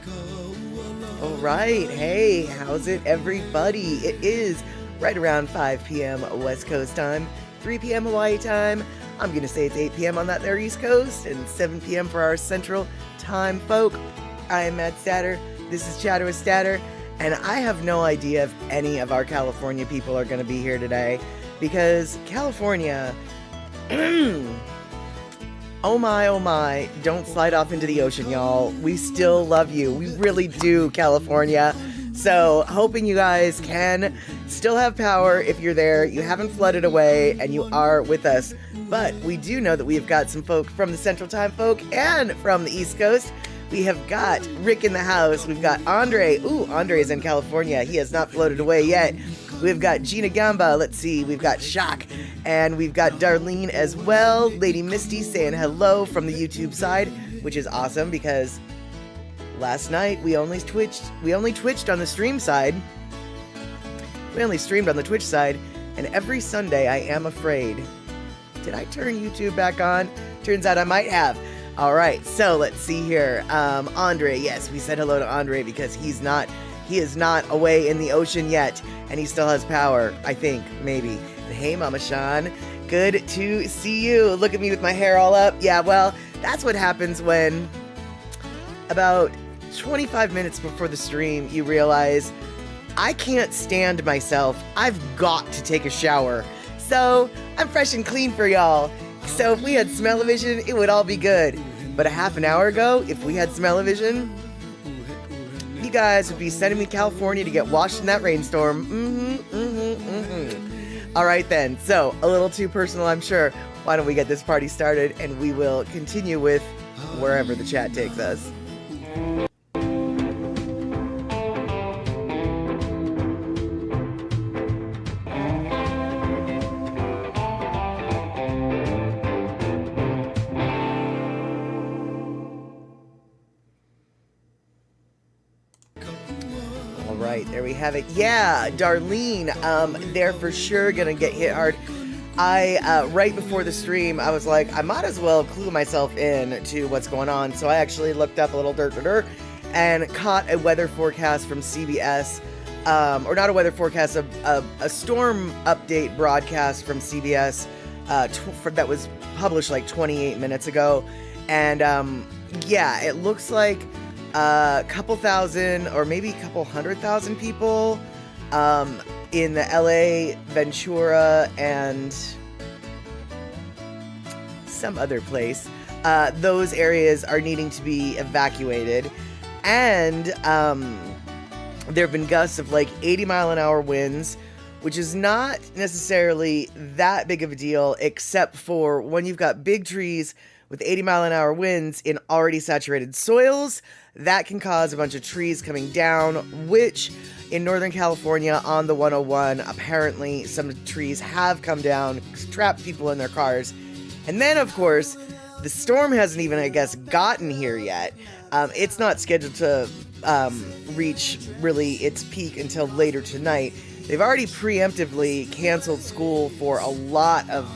All right. Hey, how's it, everybody? It is right around 5 p.m. West Coast time, 3 p.m. Hawaii time. I'm going to say it's 8 p.m. on that there East Coast and 7 p.m. for our Central Time folk. I am Matt Statter. This is Chatter with Statter. And I have no idea if any of our California people are going to be here today because California, oh my, don't slide off into the ocean, y'all. We still love you. We really do, California. So hoping you guys can still have power if you're there, you haven't flooded away, and you are with us. But we do know that we've got some folk from the Central Time folk and from the East Coast. We have got Rick in the house. We've got Andre. Ooh, Andre is in California. He has not floated away yet. We've got Gina Gamba. Let's see. We've got Shock. And we've got Darlene as well. Lady Misty saying hello from the YouTube side, which is awesome because last night we only twitched on the stream side. We only streamed on the Twitch side. And every Sunday, I am afraid. Did I turn YouTube back on? Turns out I might have. All right, so let's see here. Andre, yes, we said hello to Andre because he is not away in the ocean yet, and he still has power, I think, maybe. And hey, Mama Sean, good to see you. Look at me with my hair all up. Yeah, well, that's what happens when about 25 minutes before the stream, you realize I can't stand myself. I've got to take a shower. So I'm fresh and clean for y'all. So if we had smell-o-vision, it would all be good. But a half an hour ago, if we had smell-o-vision, you guys would be sending me to California to get washed in that rainstorm. All right then, so a little too personal, I'm sure. Why don't we get this party started and we will continue with wherever the chat takes us. There we have it. Yeah, Darlene, they're for sure gonna get hit hard. Right before the stream, I was like, I might as well clue myself in to what's going on. So I actually looked up a little and caught a weather forecast from CBS, or not a weather forecast, a storm update broadcast from CBS that was published like 28 minutes ago. And yeah, it looks like a couple thousand or maybe a couple 100,000 people in the LA, Ventura, and some other place. Those areas are needing to be evacuated. And there have been gusts of like 80-mile-an-hour winds, which is not necessarily that big of a deal, except for when you've got big trees with 80-mile-an-hour winds in already saturated soils. That can cause a bunch of trees coming down, which in Northern California on the 101, apparently some trees have come down, trapped people in their cars. And then, of course, the storm hasn't even, I guess, gotten here yet. It's not scheduled to reach really its peak until later tonight. They've already preemptively canceled school for a lot of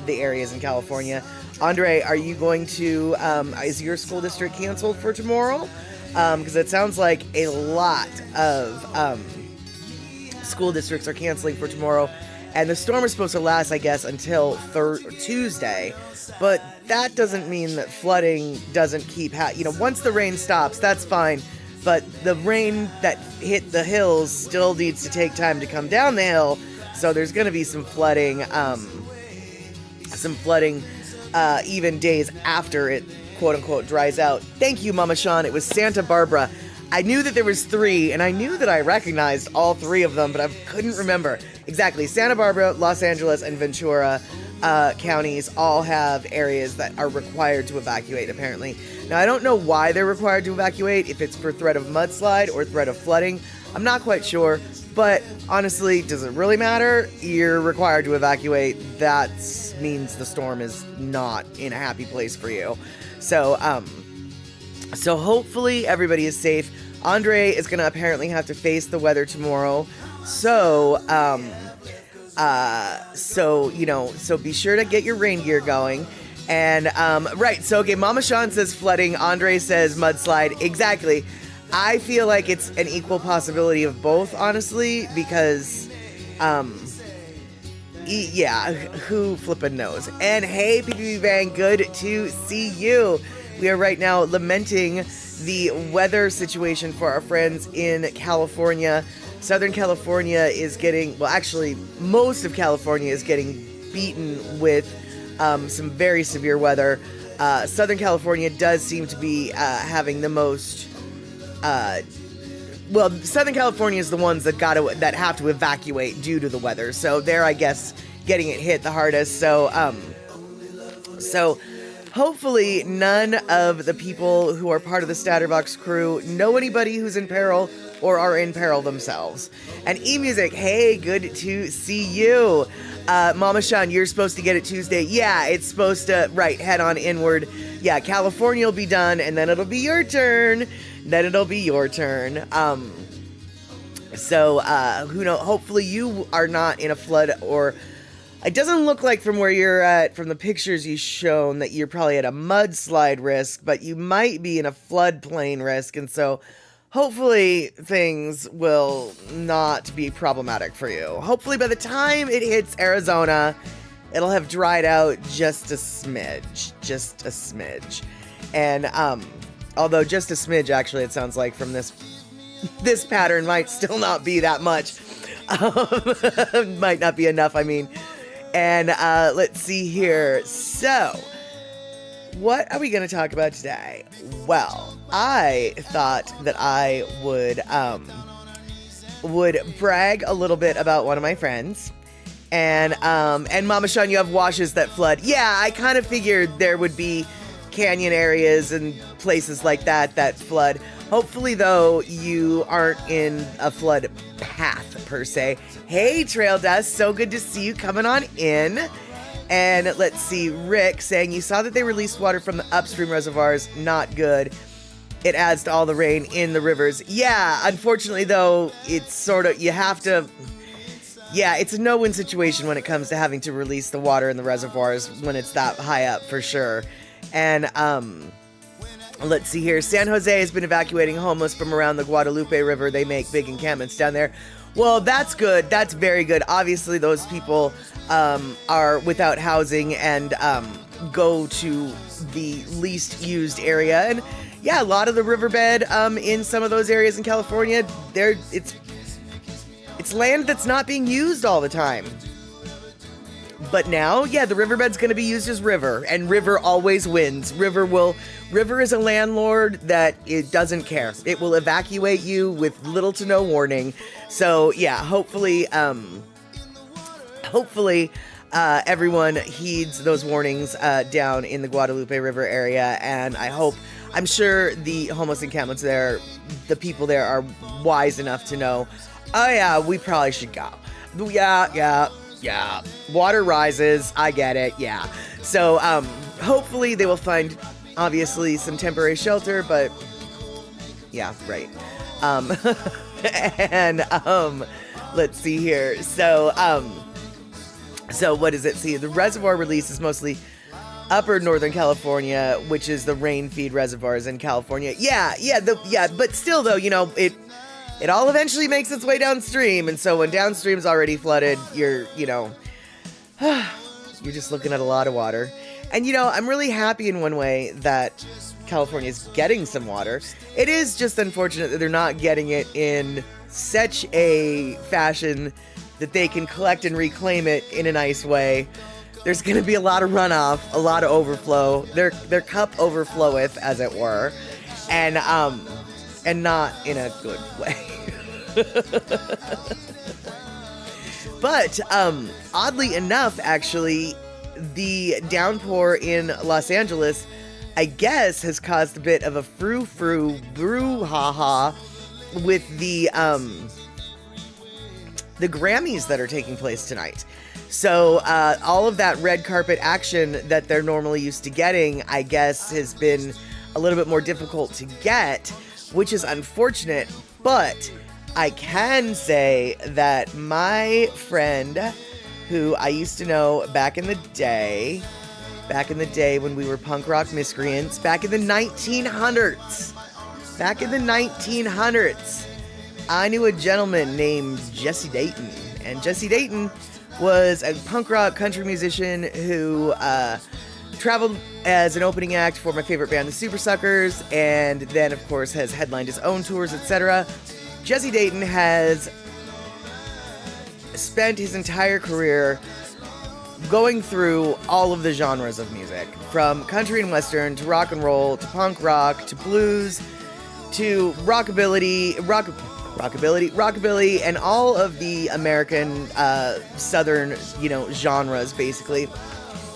the areas in California. Andre, are you going to, is your school district canceled for tomorrow? Because it sounds like a lot of school districts are canceling for tomorrow. And the storm is supposed to last, I guess, until Tuesday. But that doesn't mean that flooding doesn't keep once the rain stops, that's fine. But the rain that hit the hills still needs to take time to come down the hill. So there's going to be some flooding, even days after it, quote-unquote, dries out. Thank you, Mama Sean. It was Santa Barbara. I knew that there was 3, and I knew that I recognized all 3 of them, but I couldn't remember. Exactly. Santa Barbara, Los Angeles, and Ventura counties all have areas that are required to evacuate, apparently. Now, I don't know why they're required to evacuate, if it's for threat of mudslide or threat of flooding. I'm not quite sure, but honestly, does it really matter? You're required to evacuate. That means the storm is not in a happy place for you. So hopefully everybody is safe. Andre is going to apparently have to face the weather tomorrow. So be sure to get your rain gear going. And, right, so, okay, Mama Sean says flooding, Andre says mudslide. Exactly. I feel like it's an equal possibility of both, honestly, because, yeah, who flippin' knows? And hey, PPP Bang, good to see you. We are right now lamenting the weather situation for our friends in California. Southern California is getting, well, actually, most of California is getting beaten with some very severe weather. Southern California does seem to be having the most. Well, Southern California is the ones that that have to evacuate due to the weather. So they're, I guess, getting it hit the hardest. So hopefully none of the people who are part of the Statterbox crew know anybody who's in peril or are in peril themselves. And eMusic, hey, good to see you. Mama Sean, you're supposed to get it Tuesday. Yeah, it's supposed to, right, head on inward. Yeah, California will be done, and then it'll be your turn. So, who knows? Hopefully you are not in a flood, or it doesn't look like from where you're at, from the pictures you've shown, that you're probably at a mudslide risk, but you might be in a floodplain risk, and so hopefully things will not be problematic for you. Hopefully by the time it hits Arizona, it'll have dried out just a smidge. And, although just a smidge, actually, it sounds like from this pattern might still not be that much. Might not be enough, I mean. And let's see here. So, what are we going to talk about today? Well, I thought that I would brag a little bit about one of my friends. And Mama Sean, you have washes that flood. Yeah, I kind of figured there would be canyon areas and places like that flood. Hopefully, though, you aren't in a flood path per se. Hey, Trail Dust, so good to see you coming on in. And let's see, Rick saying, you saw that they released water from the upstream reservoirs. Not good. It adds to all the rain in the rivers. Yeah, unfortunately, though, it's sort of, you have to, yeah, it's a no-win situation when it comes to having to release the water in the reservoirs when it's that high up, for sure. And, let's see here. San Jose has been evacuating homeless from around the Guadalupe River. They make big encampments down there. Well, that's good. That's very good. Obviously, those people are without housing and go to the least used area. And yeah, a lot of the riverbed in some of those areas in California, it's land that's not being used all the time. But now, yeah, the riverbed's going to be used as river, and river always wins. River is a landlord that it doesn't care. It will evacuate you with little to no warning. So yeah, hopefully everyone heeds those warnings down in the Guadalupe River area, and I'm sure the homeless encampments there, the people there are wise enough to know, oh yeah, we probably should go. Yeah. Water rises. I get it. Yeah. So, hopefully they will find, obviously, some temporary shelter, but yeah, right. And, let's see here. So what does it see? The reservoir release is mostly upper Northern California, which is the rain feed reservoirs in California. But still though, it all eventually makes its way downstream, and so when downstream's already flooded, you're just looking at a lot of water. And I'm really happy in one way that California's getting some water. It is just unfortunate that they're not getting it in such a fashion that they can collect and reclaim it in a nice way. There's going to be a lot of runoff, a lot of overflow. Their cup overfloweth, as it were, and not in a good way. But oddly enough, actually, the downpour in Los Angeles, I guess, has caused a bit of a brouhaha with the Grammys that are taking place tonight. So all of that red carpet action that they're normally used to getting, I guess, has been a little bit more difficult to get, which is unfortunate. But I can say that my friend, who I used to know back in the day when we were punk rock miscreants, back in the 1900s, Back in the 1900s, I knew a gentleman named Jesse Dayton. And Jesse Dayton was a punk rock country musician who traveled as an opening act for my favorite band, the Super Suckers, and then, of course, has headlined his own tours, etc. Jesse Dayton has spent his entire career going through all of the genres of music, from country and western to rock and roll to punk rock to blues to rockabilly, and all of the American southern, genres, basically.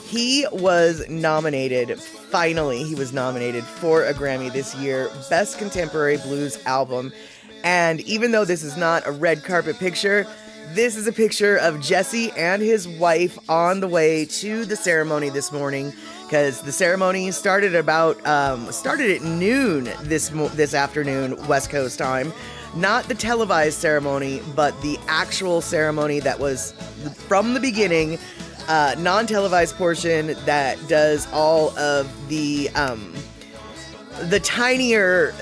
He was nominated, finally, for a Grammy this year, Best Contemporary Blues Album. And even though this is not a red carpet picture, this is a picture of Jesse and his wife on the way to the ceremony this morning, because the ceremony started at noon this afternoon, West Coast time. Not the televised ceremony, but the actual ceremony that was from the beginning, non-televised portion that does all of the tinier,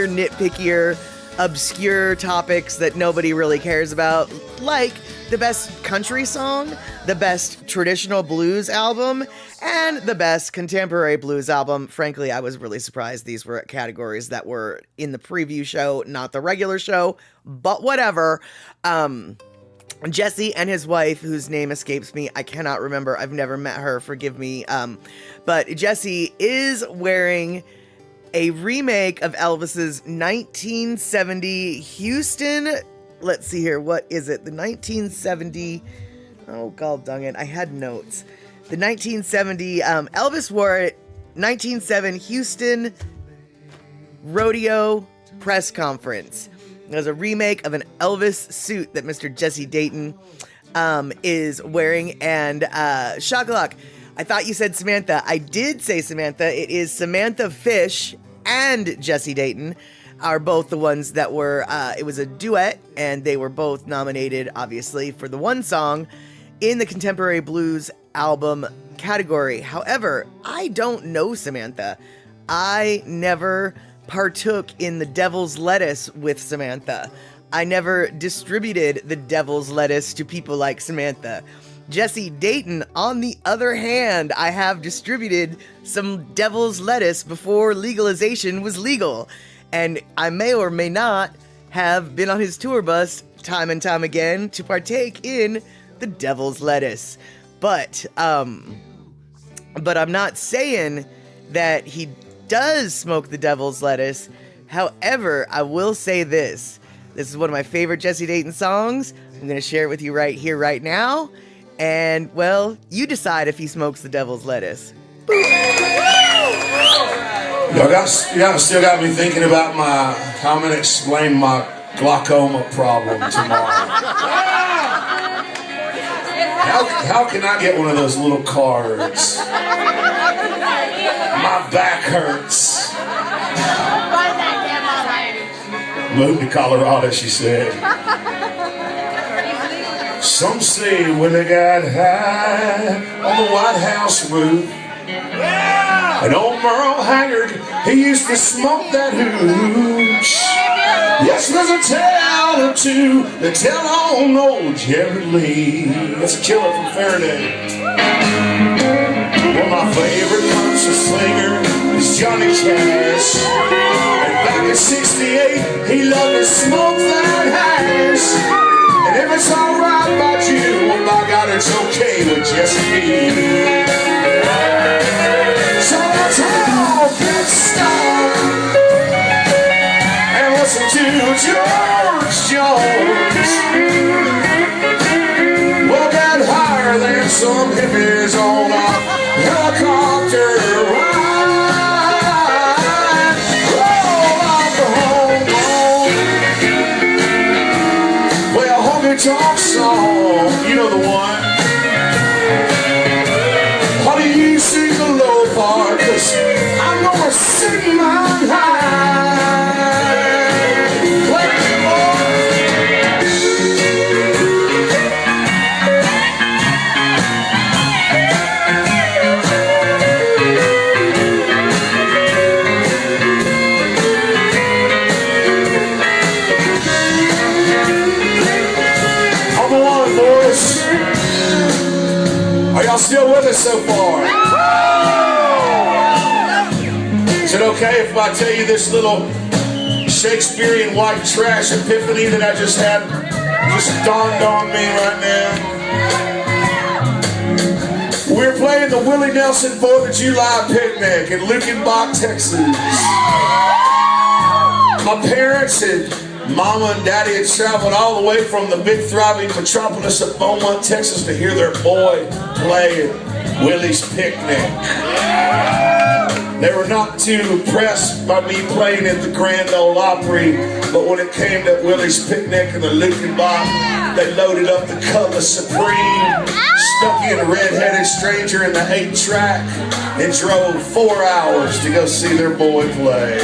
nitpickier, obscure topics that nobody really cares about, like the best country song, the best traditional blues album, and the best contemporary blues album. Frankly, I was really surprised these were categories that were in the preview show, not the regular show, but whatever. Jesse and his wife, whose name escapes me, I cannot remember, I've never met her, forgive me, but Jesse is wearing a remake of Elvis's 1970 Houston, let's see here, what is it? The 1970, oh god dang it, I had notes. The 1970, Elvis wore it, 1970 Houston Rodeo Press Conference. It was a remake of an Elvis suit that Mr. Jesse Dayton is wearing, and Shakalak, I thought you said Samantha. I did say Samantha. It is Samantha Fish and Jesse Dayton are both the ones that were, it was a duet, and they were both nominated, obviously, for the one song in the Contemporary Blues Album category. However, I don't know Samantha. I never partook in the Devil's Lettuce with Samantha. I never distributed the Devil's Lettuce to people like Samantha. Jesse Dayton, on the other hand, I have distributed some Devil's Lettuce before legalization was legal. And I may or may not have been on his tour bus time and time again to partake in the Devil's Lettuce. But I'm not saying that he does smoke the Devil's Lettuce. However, I will say this. This is one of my favorite Jesse Dayton songs. I'm going to share it with you right here, right now. And, well, you decide if he smokes the Devil's Lettuce. Y'all still got me thinking about how I'm going to explain my glaucoma problem tomorrow. How can I get one of those little cards? My back hurts. Moved to Colorado, she said. Some say when they got high on the White House roof, and old Merle Haggard, he used to smoke that hooch. Yes, there's a tale or two that tell on old Jerry Lee. That's a killer from Faraday. Well, my favorite country singer is Johnny Cash. And back in '68, he loved to smoke that hash. And if it's alright about you, well, by God, it's okay with just me. So let's all get started and listen to George Jones. We'll get higher than some hippies on a helicopter ride. Roll out the home run. Well, honky tonk song, you know the one. Honey, you sing the low part, 'cause I'm gonna sing mine high. Play it, part. Is it okay if I tell you this little Shakespearean white trash epiphany that I just had just dawned on me right now? We're playing the Willie Nelson 4th of July picnic in Lukenbach, Texas. My parents and Mama and Daddy had traveled all the way from the big thriving metropolis of Beaumont, Texas to hear their boy play at Willie's Picnic. They were not too impressed by me playing at the Grand Ole Opry, but when it came to Willie's Picnic and the Lukenbach, they loaded up the Cutlass Supreme, stuck in a red-headed stranger in the 8-track, and drove 4 hours to go see their boy play.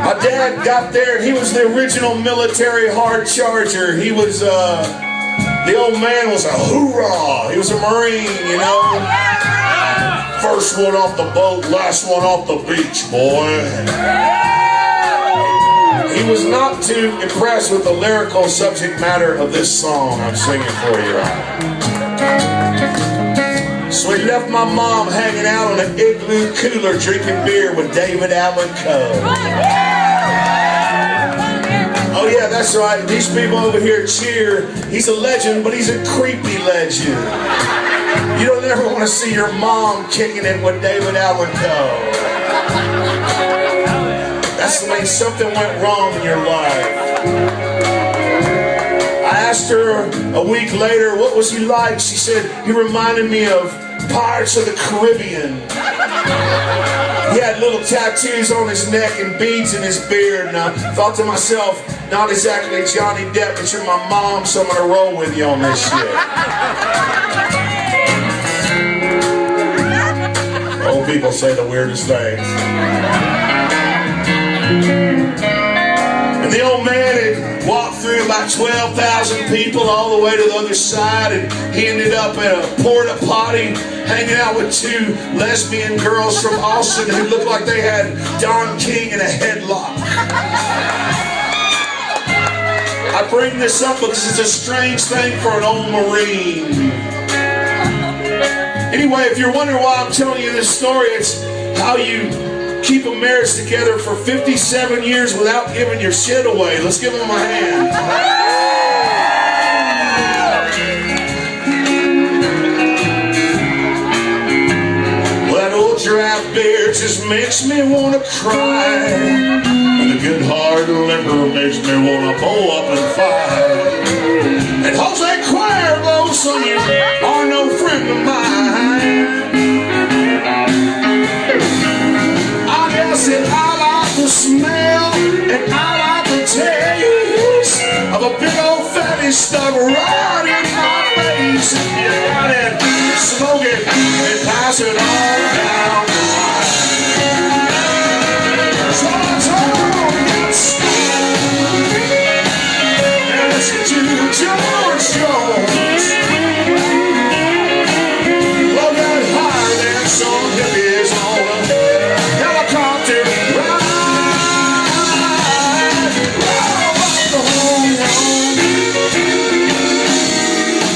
My dad got there and he was the original military hard charger. He was, the old man was a hoorah. He was a Marine, you know. First one off the boat, last one off the beach, boy. He was not too impressed with the lyrical subject matter of this song I'm singing for you right. So he left my mom hanging out on an igloo cooler drinking beer with David Allan Coe. Oh yeah, that's right. These people over here cheer. He's a legend, but he's a creepy legend. You don't ever want to see your mom kicking it with David Allan Coe. That means something went wrong in your life. I asked her a week later, what was he like? She said, he reminded me of Pirates of the Caribbean. He had little tattoos on his neck and beads in his beard, and I thought to myself, not exactly Johnny Depp, but you're my mom, so I'm gonna roll with you on this shit. Old people say the weirdest things. And the old man had walked through about 12,000 people all the way to the other side, and he ended up at a porta potty hanging out with 2 lesbian girls from Austin who looked like they had Don King in a headlock. I bring this up because it's a strange thing for an old Marine. Anyway, if you're wondering why I'm telling you this story, it's how you keep a marriage together for 57 years without giving your shit away. Let's give them a hand. Well, that old draft beer just makes me want to cry. And the good hard liquor makes me want to bow up and fight. And Jose Cuervo, son, you are no friend of mine. I like the smell and I like the taste of a big old fatty stuck right in my face. Yeah, and smoke it and pass it all down the line. So I told yes, and listen to George Jones. Well, got higher than some hippies on a helicopter ride.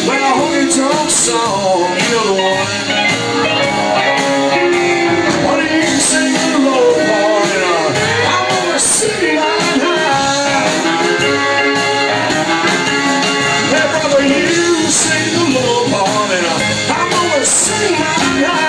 Well, a honky-tonk song, you know the one. Why do you sing the low part and I'm gonna sing line high? Hey brother, you sing the low part and I'm gonna sing line high.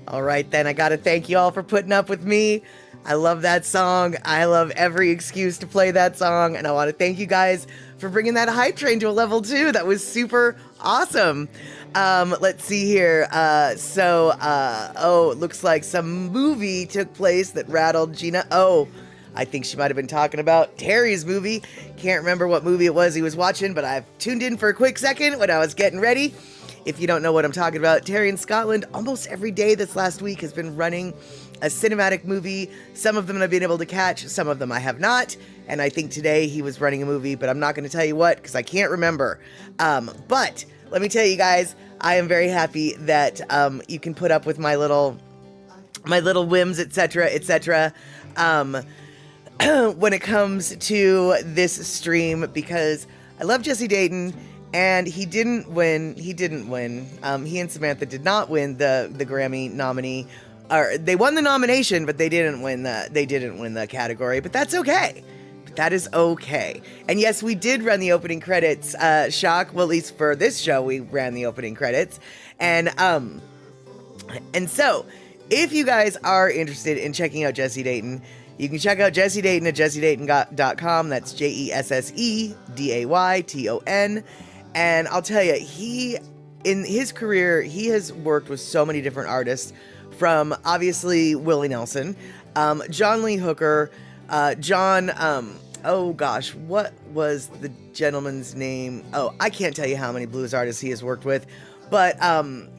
All right, then, I gotta thank you all for putting up with me. I love that song. I love every excuse to play that song, and I want to thank you guys for bringing that hype train to a level 2. That was super awesome. Let's see here. It looks like some movie took place that rattled Gina. Oh, I think she might have been talking about Terry's movie. Can't remember what movie it was he was watching, but I've tuned in for a quick second when I was getting ready. If you don't know what I'm talking about, Terry in Scotland, almost every day this last week has been running a cinematic movie. Some of them I've been able to catch, some of them I have not. And I think today he was running a movie, but I'm not going to tell you what because I can't remember. But let me tell you guys, I am very happy that you can put up with my little whims, etc., etc. When it comes to this stream, because I love Jesse Dayton, and he didn't win. He and Samantha did not win the Grammy nominee. Or they won the nomination, but they didn't win the category. But that's okay. That is okay. And yes, we did run the opening credits. Shock. Well, at least for this show, we ran the opening credits. And so, if you guys are interested in checking out Jesse Dayton, you can check out Jesse Dayton at jessedayton.com. That's JESSEDAYTON. And I'll tell you, in his career, he has worked with so many different artists, from obviously Willie Nelson, John Lee Hooker, oh gosh, what was the gentleman's name? Oh, I can't tell you how many blues artists he has worked with. But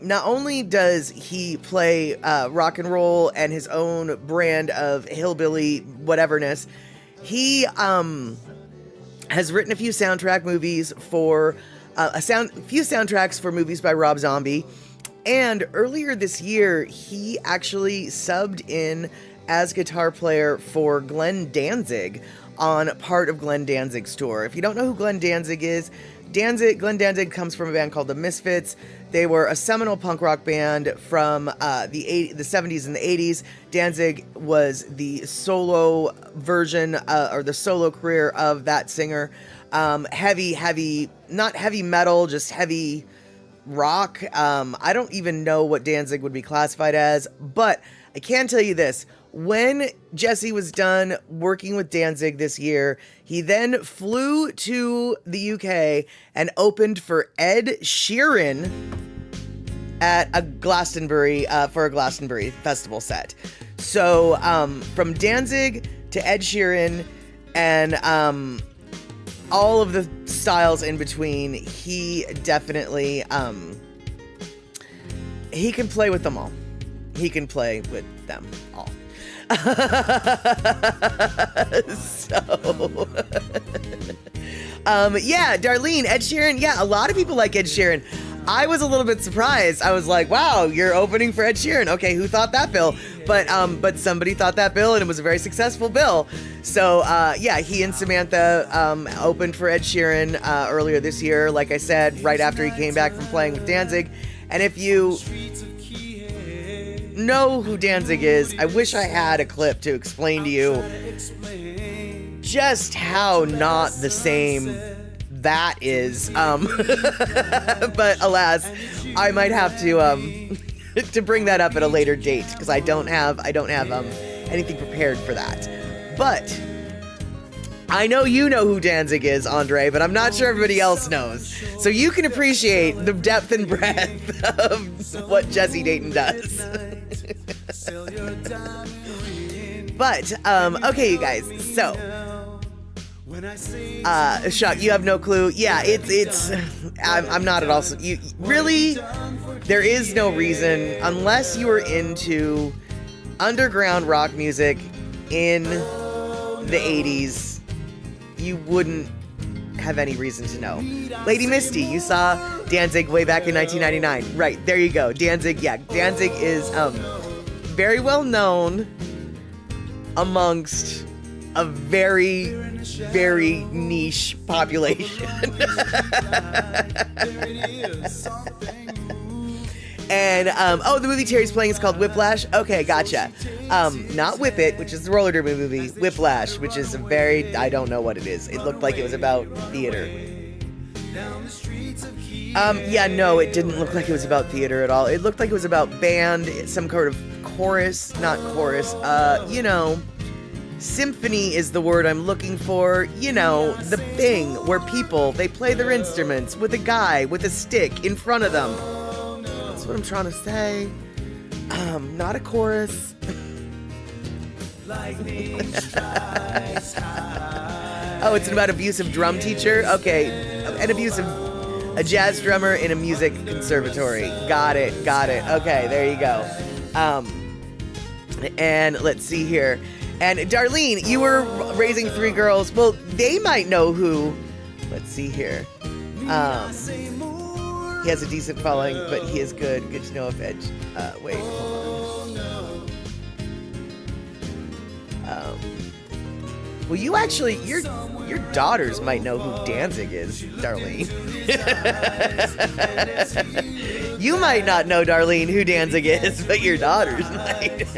not only does he play rock and roll and his own brand of hillbilly whateverness, he has written a few soundtracks for movies by Rob Zombie. And earlier this year, he actually subbed in as guitar player for Glenn Danzig on part of Glenn Danzig's tour. If you don't know who Glenn Danzig is, Glenn Danzig comes from a band called the Misfits. They were a seminal punk rock band from the 70s and the 80s. Danzig was the solo version or the solo career of that singer. Heavy, not heavy metal, just heavy rock. I don't even know what Danzig would be classified as, but I can tell you this. When Jesse was done working with Danzig this year, he then flew to the UK and opened for Ed Sheeran at a Glastonbury for a Glastonbury festival set. So from Danzig to Ed Sheeran and all of the styles in between, he definitely he can play with them all. He can play with them all. Yeah, Darlene, Ed Sheeran. Yeah, a lot of people like Ed Sheeran. I was a little bit surprised. I was like, wow, you're opening for Ed Sheeran. Okay, who thought that bill? But somebody thought that bill, and it was a very successful bill. So, yeah, he and Samantha opened for Ed Sheeran earlier this year, like I said, right after he came back from playing with Danzig. And if you know who Danzig is, I wish I had a clip to explain to you just how not the same that is. But alas, I might have to to bring that up at a later date because I don't have anything prepared for that. But I know you know who Danzig is, Andre, but I'm not sure everybody else knows. So you can appreciate the depth and breadth of what Jesse Dayton does. But, okay, you guys, so, Shock, you have no clue. Yeah, I'm not at all, really, there is no reason, unless you are into underground rock music in the 80s, you wouldn't have any reason to know. Lady Misty, you saw Danzig way back in 1999. Right, there you go. Danzig, yeah. Danzig is very well known amongst a very, very niche population. And, the movie Terry's playing is called Whiplash. Okay, gotcha. Not Whip It, which is the roller derby movie. Whiplash, which is I don't know what it is. It looked like it was about theater. Yeah, no, it didn't look like it was about theater at all. It looked like it was about band, some kind of symphony is the word I'm looking for. The thing where people, they play their instruments with a guy with a stick in front of them. That's what I'm trying to say. Not a chorus. Oh, it's about abusive drum teacher? Okay, a jazz drummer in a music conservatory. Got it. Okay, there you go. And let's see here. And Darlene, you were raising 3 girls. Well, they might know who. Let's see here. He has a decent following, but he is good. Good to know if Edge. Wait, hold on. Well, you actually, your daughters might know who Danzig is, Darlene. You might not know, Darlene, who Danzig is, but your daughters might.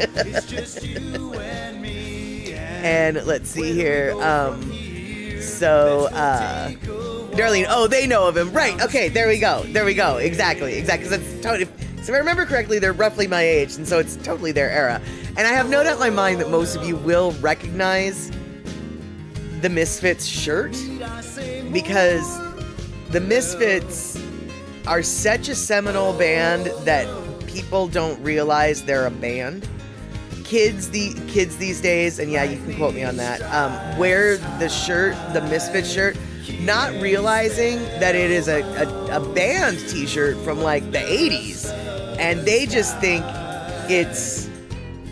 And let's see here. Darlene, oh, they know of him. Right, okay, there we go. Exactly. That's totally, so if I remember correctly, they're roughly my age, and so it's totally their era. And I have no doubt in my mind that most of you will recognize the Misfits shirt, because the Misfits are such a seminal band that people don't realize they're a band. Kids these days, and yeah, you can quote me on that, wear the shirt, the Misfits shirt, not realizing that it is a band t-shirt from like the 80s, and they just think it's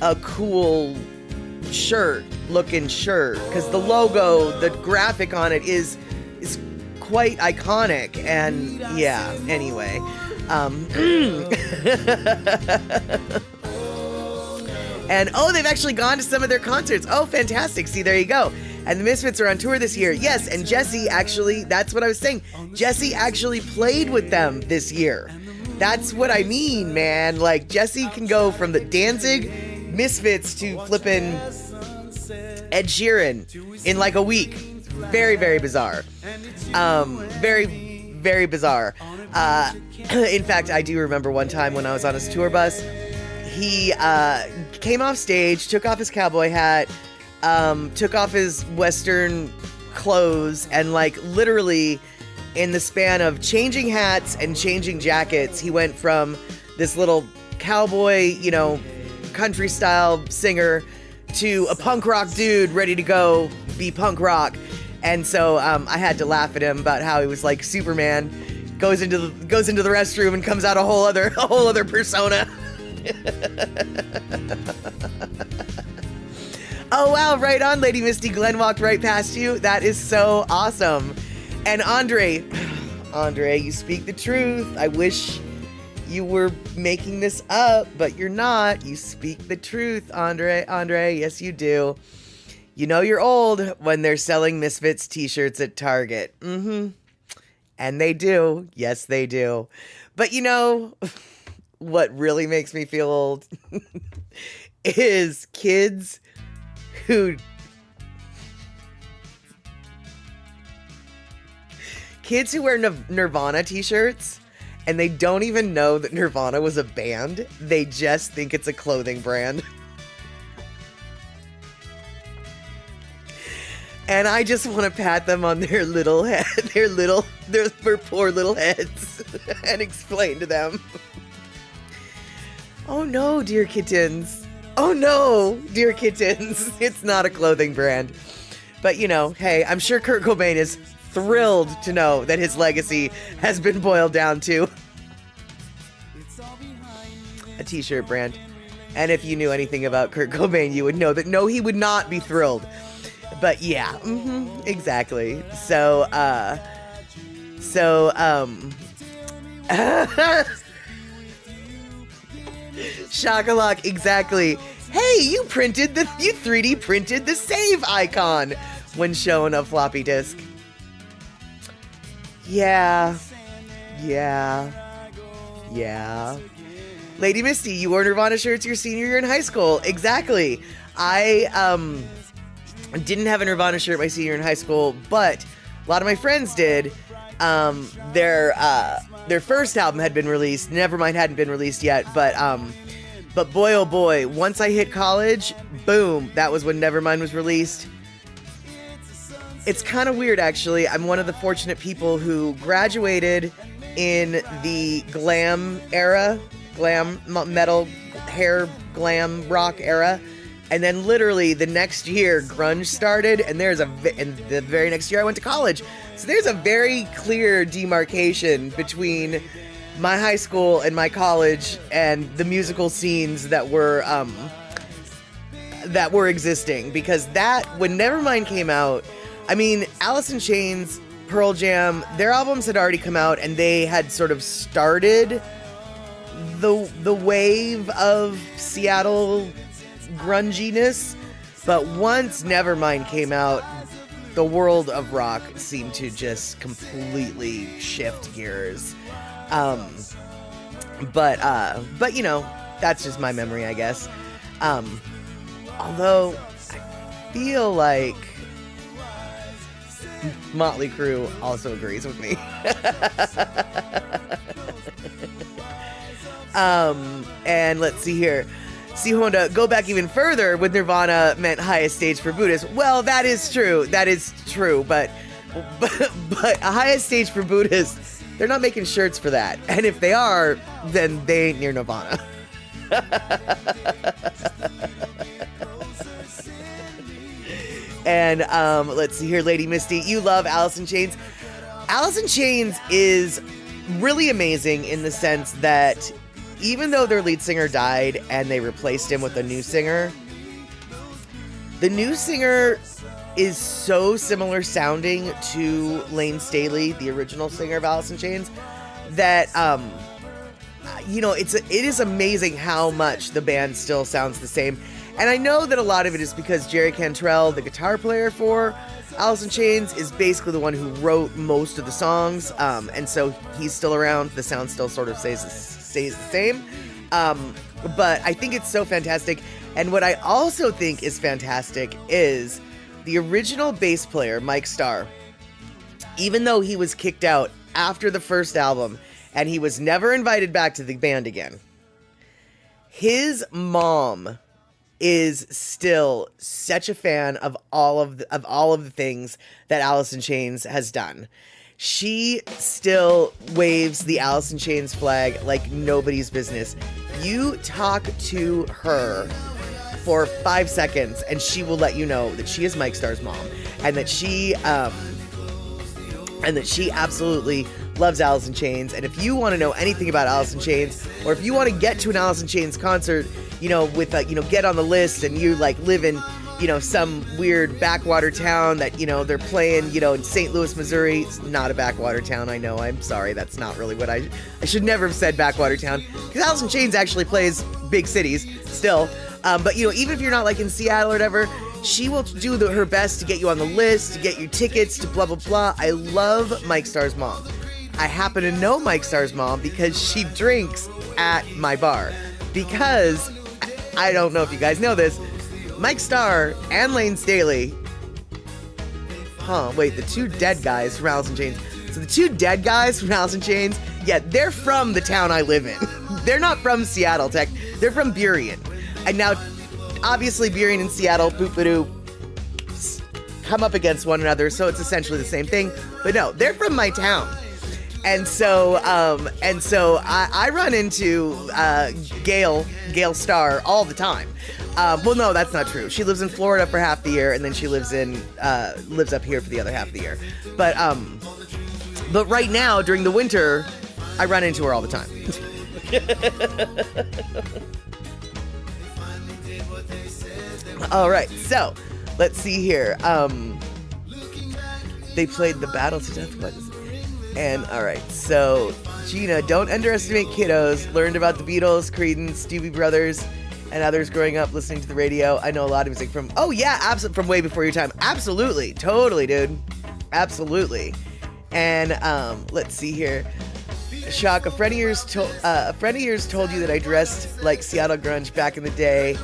a cool looking shirt because the logo, the graphic on it is quite iconic. And yeah, anyway, and oh, they've actually gone to some of their concerts. Oh, fantastic. See, there you go. And the Misfits are on tour this year. Yes, and Jesse actually, that's what I was saying. Jesse actually played with them this year. That's what I mean, man. Like, Jesse can go from the Danzig Misfits to flippin' Ed Sheeran in like a week. Very, very bizarre. Very, very bizarre. In fact, I do remember one time when I was on his tour bus, he came off stage, took off his cowboy hat, took off his Western clothes, and like literally in the span of changing hats and changing jackets, he went from this little cowboy, country style singer to a punk rock dude ready to go be punk rock. And so I had to laugh at him about how he was like Superman, goes into the restroom and comes out a whole other persona. Oh wow, right on, Lady Misty. Glenn walked right past you. That is so awesome. And Andre, you speak the truth. I wish you were making this up, but you're not. You speak the truth, Andre, yes you do. You know you're old when they're selling Misfits t-shirts at Target. And they do. Yes, they do. But what really makes me feel old is kids who wear Nirvana t-shirts and they don't even know that Nirvana was a band. They just think it's a clothing brand. And I just want to pat them on their little head, their poor little heads and explain to them. Oh no, dear kittens. Oh no, dear kittens. It's not a clothing brand. But hey, I'm sure Kurt Cobain is thrilled to know that his legacy has been boiled down to a t-shirt brand. And if you knew anything about Kurt Cobain, you would know that no, he would not be thrilled. But yeah, exactly. So, Shakalak, exactly. Hey, you 3D printed the save icon when shown a floppy disk. Yeah. Lady Misty, you wore Nirvana shirts your senior year in high school. Exactly. I didn't have a Nirvana shirt my senior year in high school, but a lot of my friends did. Their first album had been released. Nevermind hadn't been released yet, but boy oh boy, once I hit college, boom, that was when Nevermind was released. It's kind of weird, actually. I'm one of the fortunate people who graduated in the glam era, glam metal, hair glam rock era, and then literally the next year grunge started, and and the very next year I went to college. So there's a very clear demarcation between my high school and my college and the musical scenes that were that were existing, because that, when Nevermind came out, I mean, Alice in Chains, Pearl Jam, their albums had already come out, and they had sort of started the wave of Seattle grunginess. But once Nevermind came out, the world of rock seemed to just completely shift gears. But you know, that's just my memory, I guess. Although I feel like Motley Crue also agrees with me. And let's see here. See, Honda, go back even further with Nirvana meant highest stage for Buddhists. Well, that is true. That is true. But a highest stage for Buddhists, they're not making shirts for that. And if they are, then they ain't near Nirvana. And let's see here, Lady Misty, you love Alice in Chains. Alice in Chains is really amazing in the sense that even though their lead singer died and they replaced him with a new singer, the new singer is so similar sounding to Lane Staley, the original singer of Alice in Chains, that you know, it is amazing how much the band still sounds the same. And I know that a lot of it is because Jerry Cantrell, the guitar player for Alice in Chains, is basically the one who wrote most of the songs, and so he's still around. The sound still sort of stays the same, but I think it's so fantastic. And what I also think is fantastic is the original bass player, Mike Starr. Even though he was kicked out after the first album and he was never invited back to the band again, his mom is still such a fan of all of the things that Alice in Chains has done. She still waves the Alice in Chains flag like nobody's business. You talk to her for 5 seconds and she will let you know that she is Mike Starr's mom, and that she absolutely loves Alice in Chains. And if you want to know anything about Alice in Chains, or if you want to get to an Alice in Chains concert, you know, with you know, get on the list, and you like live in, you know, some weird backwater town that, you know, they're playing, you know, in St. Louis, Missouri. It's not a backwater town, I know. I'm sorry, that's not really what I should never have said backwater town, because Alice in Chains actually plays big cities still. But you know, even if you're not like in Seattle or whatever, she will do her best to get you on the list, to get you tickets, to blah blah blah. I love Mike Starr's mom. I happen to know Mike Starr's mom because she drinks at my bar. Because, I don't know if you guys know this, Mike Starr and Lane Staley, the two dead guys from Alice in Chains. So the two dead guys from Alice in Chains, yeah, they're from the town I live in. They're not from Seattle, Tech. They're from Burien. And now, obviously, Burien and Seattle, boop-a-doo, come up against one another, so it's essentially the same thing. But no, they're from my town. And so I run into Gail Starr all the time. Well, no, that's not true. She lives in Florida for half the year, and then she lives up here for the other half of the year. But right now, during the winter, I run into her all the time. All right, so let's see here. They played the Battle to Death. What is it? And all right, so Gina, don't underestimate kiddos. Learned about the Beatles, Creedence, Doobie Brothers, and others growing up listening to the radio. I know a lot of music from, oh yeah, absolutely, from way before your time. Absolutely, totally, dude, absolutely. And let's see here. Shock, a friend of yours told you that I dressed like Seattle grunge back in the day,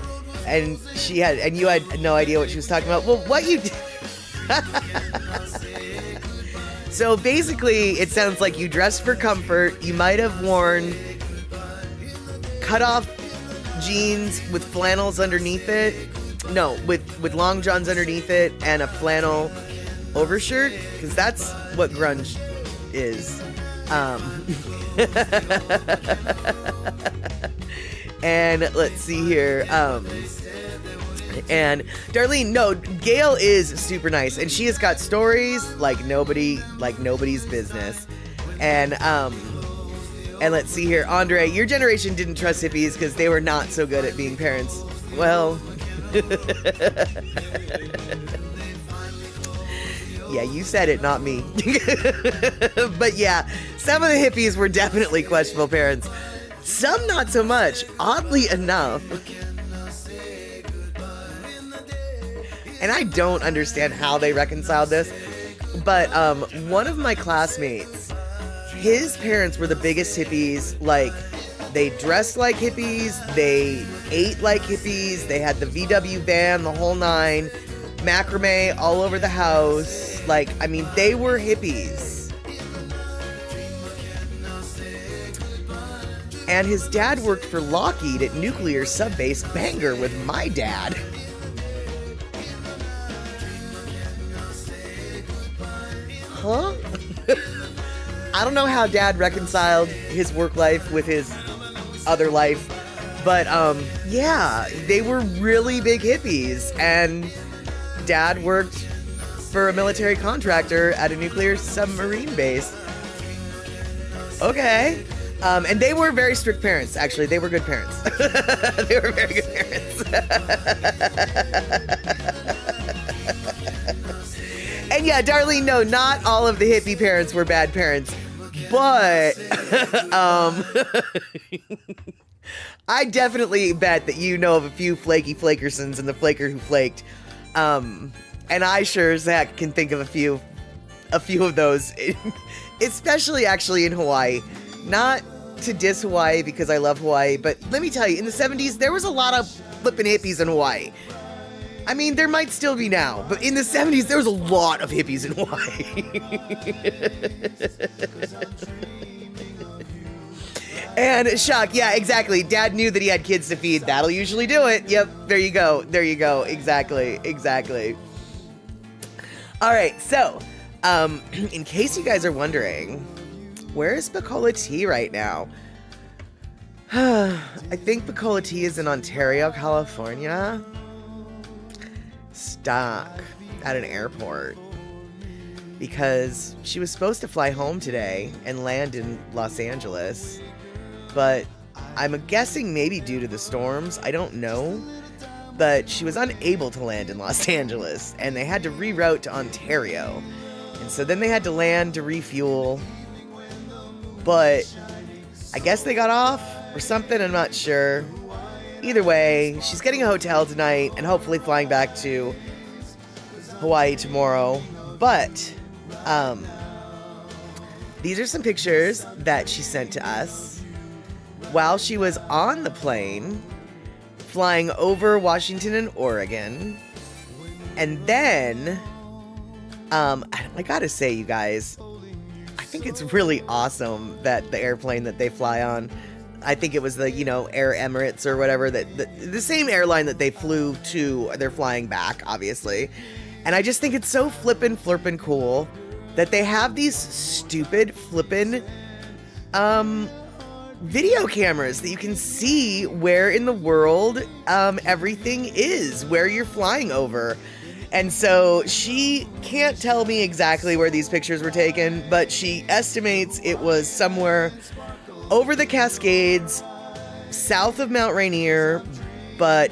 and you had no idea what she was talking about. Well, what you did. So basically, it sounds like you dressed for comfort. You might have worn cut-off jeans with flannels underneath it. No, with long johns underneath it and a flannel overshirt, because that's what grunge is. And let's see here. And Darlene, no, Gail is super nice, and she has got stories like nobody's business. And let's see here, Andre, your generation didn't trust hippies because they were not so good at being parents. Well, Yeah, you said it, not me. But yeah, some of the hippies were definitely questionable parents. Some not so much, oddly enough. And I don't understand how they reconciled this, but one of my classmates, his parents were the biggest hippies. Like, they dressed like hippies, they ate like hippies, they had the VW van, the whole nine, macrame all over the house. Like, I mean, they were hippies. And his dad worked for Lockheed at nuclear subbase Bangor with my dad. Huh? I don't know how dad reconciled his work life with his other life, but yeah, they were really big hippies, and dad worked for a military contractor at a nuclear submarine base. Okay. And they were very strict parents, actually. They were good parents. They were very good parents. And yeah, Darlene, no, not all of the hippie parents were bad parents. But I definitely bet that you know of a few flaky Flakersons and the flaker who flaked. And I sure as heck can think of a few of those, especially actually in Hawaii. Not to diss Hawaii because I love Hawaii, but let me tell you, in the 70s, there was a lot of flippin' hippies in Hawaii. I mean, there might still be now, but in the 70s, there was a lot of hippies in Hawaii. And shock, yeah, exactly. Dad knew that he had kids to feed. That'll usually do it. Yep, there you go. There you go. Exactly. All right, so, in case you guys are wondering, where is Bacola Tea right now? I think Bacola Tea is in Ontario, California. Stuck at an airport. Because she was supposed to fly home today and land in Los Angeles. But I'm guessing maybe due to the storms, I don't know. But she was unable to land in Los Angeles, and they had to reroute to Ontario. And so then they had to land to refuel. But I guess they got off or something, I'm not sure. Either way, she's getting a hotel tonight and hopefully flying back to Hawaii tomorrow. But these are some pictures that she sent to us while she was on the plane flying over Washington and Oregon. And then I gotta say, you guys, I think it's really awesome that the airplane that they fly on, I think it was the, Air Emirates or whatever, the same airline that they flew to, they're flying back, obviously. And I just think it's so flirpin' cool that they have these stupid flippin' video cameras that you can see where in the world everything is, where you're flying over. And so she can't tell me exactly where these pictures were taken, but she estimates it was somewhere over the Cascades, south of Mount Rainier, but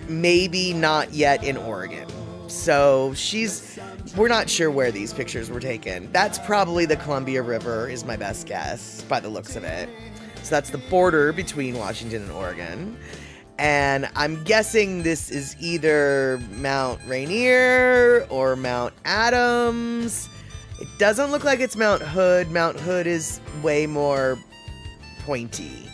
maybe not yet in Oregon. So we're not sure where these pictures were taken. That's probably the Columbia River is my best guess by the looks of it. So that's the border between Washington and Oregon. And I'm guessing this is either Mount Rainier or Mount Adams. It doesn't look like it's Mount Hood. Mount Hood is way more pointy.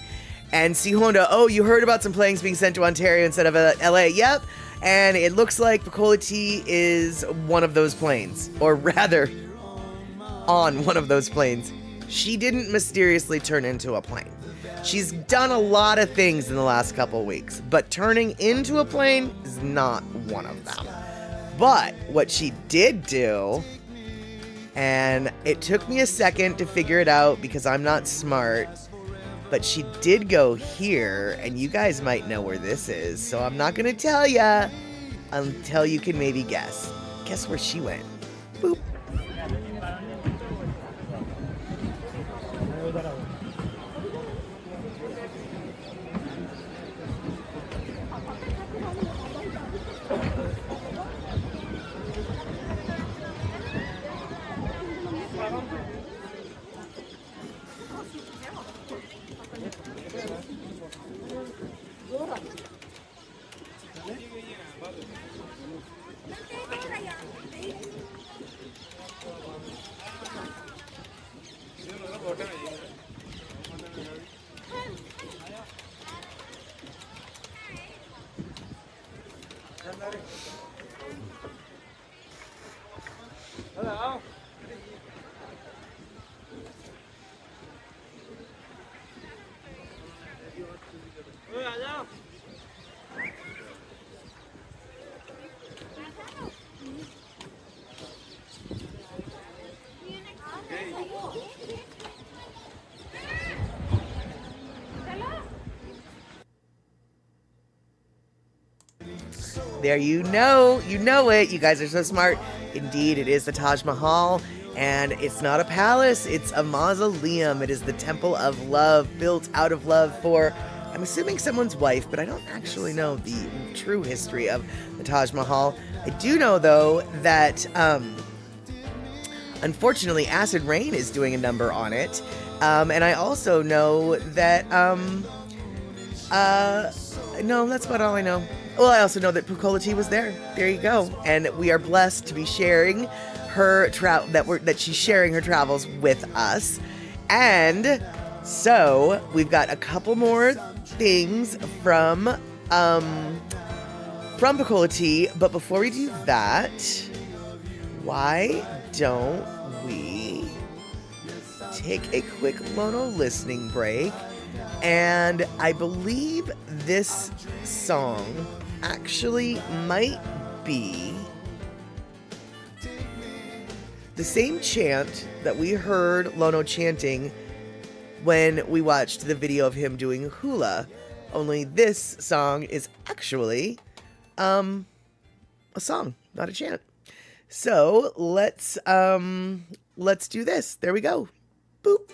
And see Honda, oh, you heard about some planes being sent to Ontario instead of LA. Yep. And it looks like Bacola Tea is one of those planes. Or rather, on one of those planes. She didn't mysteriously turn into a plane. She's done a lot of things in the last couple weeks, but turning into a plane is not one of them. But what she did do, and it took me a second to figure it out because I'm not smart, but she did go here, and you guys might know where this is, so I'm not going to tell ya until you can maybe guess. Guess where she went. Boop. There, you know it. You guys are so smart. Indeed, it is the Taj Mahal, and it's not a palace, it's a mausoleum. It is the temple of love, built out of love for, I'm assuming, someone's wife, but I don't actually know the true history of the Taj Mahal. I do know, though, that unfortunately, Acid Rain is doing a number on it, and I also know that no, that's about all I know. Well, I also know that Pukola T was there. There you go. And we are blessed to be sharing her that she's sharing her travels with us. And so we've got a couple more things from Pukola T. But before we do that, why don't we take a quick Lono listening break? And I believe this song actually might be the same chant that we heard Lono chanting when we watched the video of him doing hula. Only this song is actually a song, not a chant. So let's do this. There we go. Boop.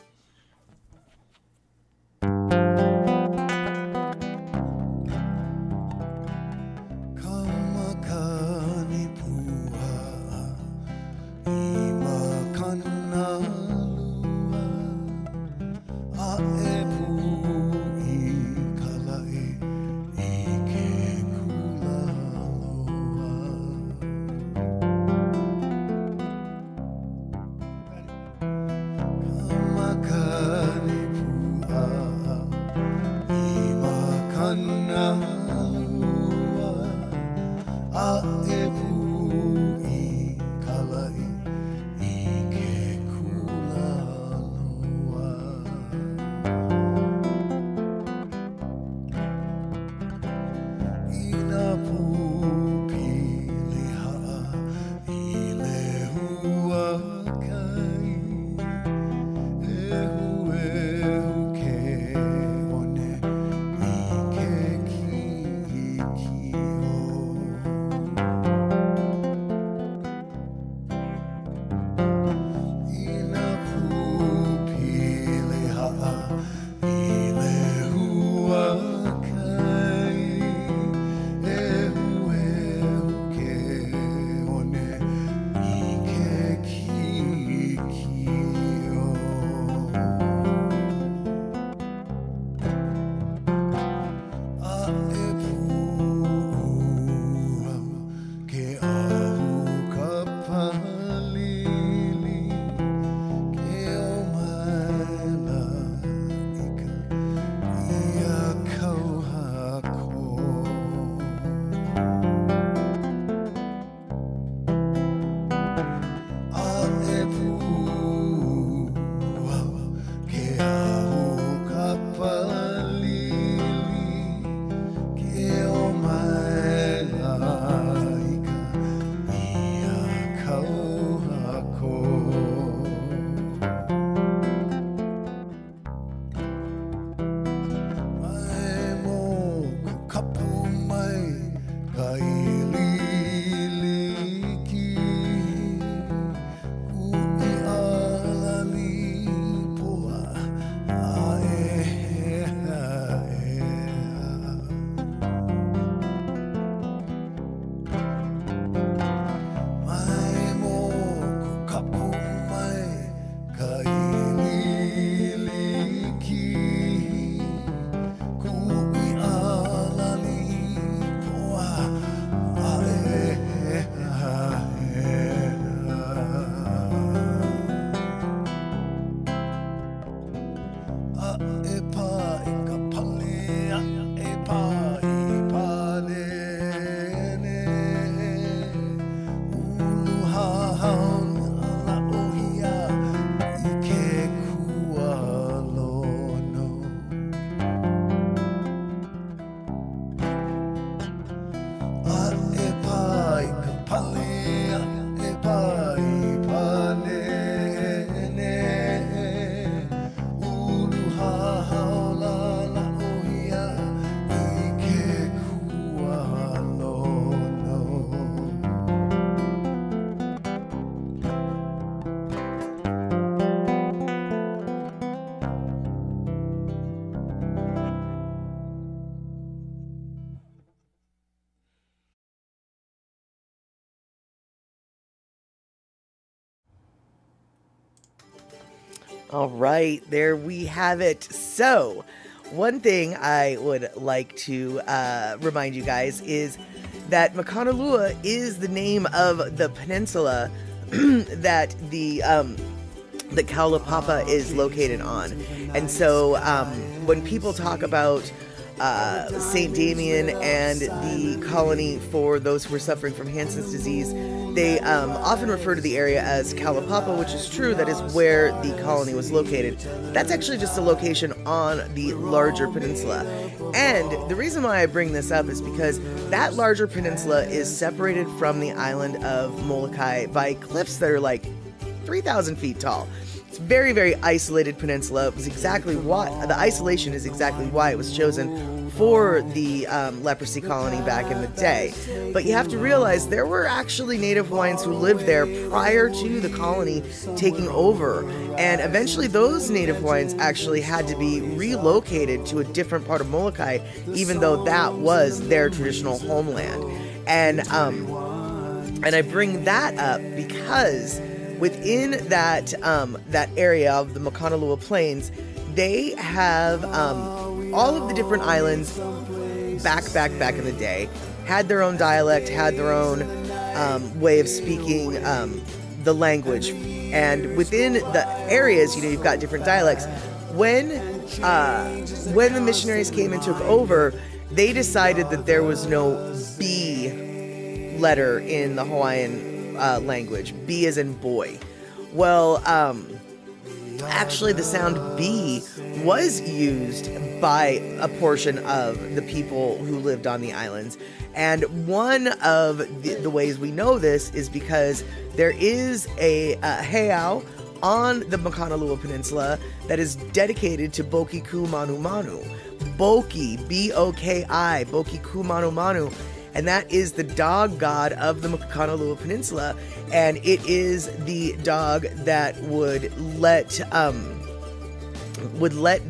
All right, there we have it. So, one thing I would like to remind you guys is that Makanalua is the name of the peninsula that that Kaulapapa is located on. And so, when people talk about St. Damien and the colony for those who are suffering from Hansen's disease, they often refer to the area as Kaulapapa, which is true. That is where the colony was located. That's actually just a location on the larger peninsula. And the reason why I bring this up is because that larger peninsula is separated from the island of Molokai by cliffs that are like 3,000 feet tall. It's a very, very isolated peninsula. It was exactly why the isolation is exactly why it was chosen for the leprosy colony back in the day. But you have to realize there were actually Native Hawaiians who lived there prior to the colony taking over. And eventually those Native Hawaiians actually had to be relocated to a different part of Molokai, even though that was their traditional homeland. And I bring that up because within that that area of the Makanalua Plains, they have all of the different islands back in the day had their own dialect, had their own way of speaking the language. And within the areas, you've got different dialects. When the missionaries came and took over, they decided that there was no B letter in the Hawaiian language. B as in boy. Well, actually the sound B was used by a portion of the people who lived on the islands. And one of the ways we know this is because there is a heiau on the Makanalua Peninsula that is dedicated to Boki Ku Manu Manu. Boki, B-O-K-I, Boki Ku Manu Manu. And that is the dog god of the Makanalua Peninsula, and it is the dog that would let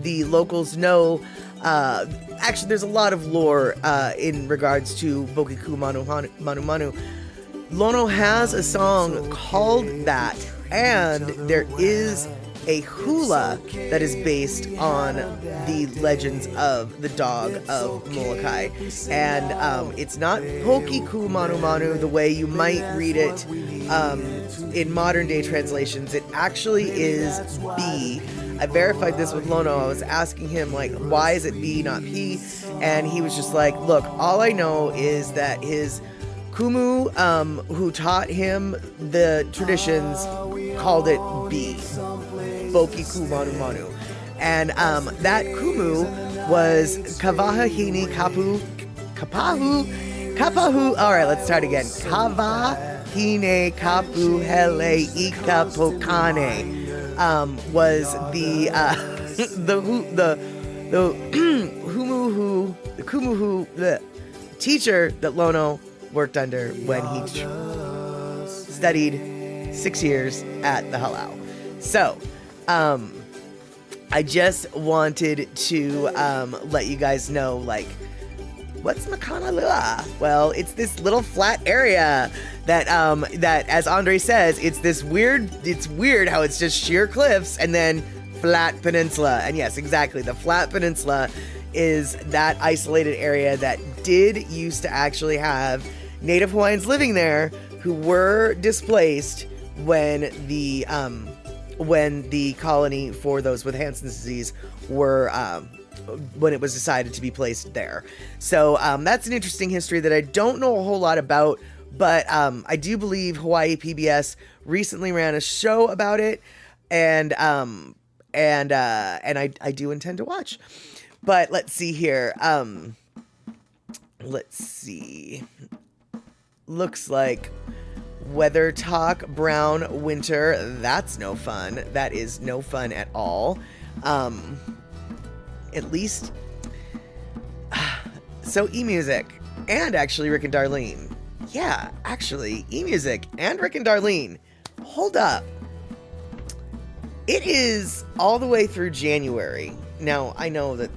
the locals know. Actually, there's a lot of lore in regards to Bokiku Manu Manu. Lono has a song called that, and there is a hula that is based on the legends of the dog of Molokai. And it's not Pokiku Manu Manu the way you might read it in modern day translations. It actually is B. I verified this with Lono. I was asking him, like, why is it B, not P? And he was just like, look, all I know is that his Kumu, who taught him the traditions, called it B. Boki Ku Manu Manu. And that Kumu was Kavahahini Kapahu. All right, let's start again. Kavahine Kapu Hele Ika Pokane was the teacher that Lono worked under when he studied 6 years at the halau. So, I just wanted to let you guys know, like, what's Makanalua? Well, it's this little flat area that, as Andre says, it's weird how it's just sheer cliffs and then flat peninsula. And yes, exactly, the flat peninsula is that isolated area that did used to actually have Native Hawaiians living there who were displaced when the when the colony for those with Hansen's disease were, when it was decided to be placed there. So that's an interesting history that I don't know a whole lot about, but I do believe Hawaii PBS recently ran a show about it, and I do intend to watch. But let's see here. Let's see. Looks like Weather Talk, brown winter. That's no fun. That is no fun at all. At least. So eMusic and actually Rick and Darlene. Yeah, actually eMusic and Rick and Darlene. Hold up. It is all the way through January. Now, I know that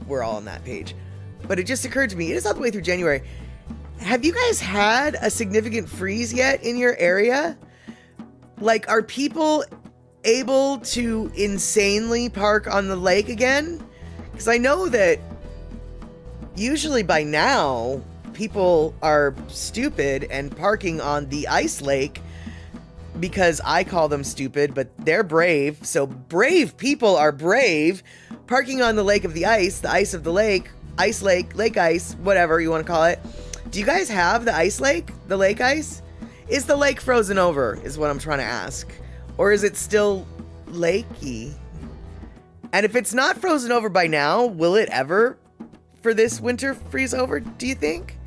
we're all on that page, but it just occurred to me, it is all the way through January. Have you guys had a significant freeze yet in your area? Like, are people able to insanely park on the lake again? Because I know that usually by now, people are stupid and parking on the ice lake, because I call them stupid, but they're brave. So brave people are brave, parking on the lake of the ice of the lake, ice lake, lake ice, whatever you want to call it. Do you guys have the ice lake, the lake ice? Is the lake frozen over, is what I'm trying to ask. Or is it still lakey? And if it's not frozen over by now, will it ever, for this winter, freeze over, do you think?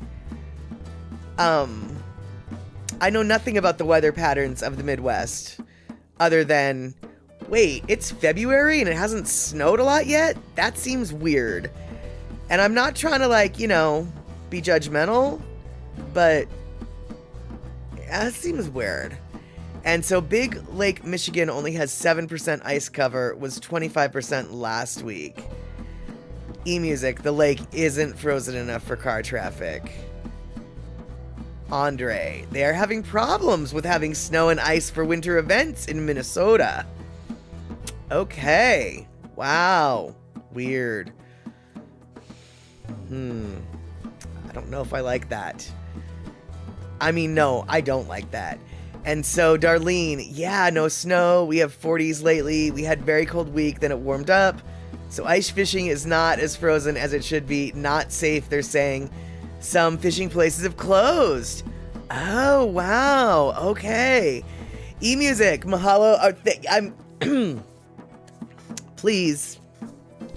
I know nothing about the weather patterns of the Midwest, other than, wait, it's February and it hasn't snowed a lot yet? That seems weird. And I'm not trying to, like, you know, be judgmental, but that seems weird. And so Big Lake, Michigan only has 7% ice cover, was 25% last week. eMusic, the lake isn't frozen enough for car traffic. Andre, they are having problems with having snow and ice for winter events in Minnesota. Okay. Wow. Weird. I don't know if I like that. I mean, no, I don't like that. And so, Darlene, yeah, no snow. We have 40s lately. We had very cold week, then it warmed up. So ice fishing is not as frozen as it should be. Not safe, they're saying. Some fishing places have closed. Oh, wow. Okay. eMusic, mahalo. I'm please,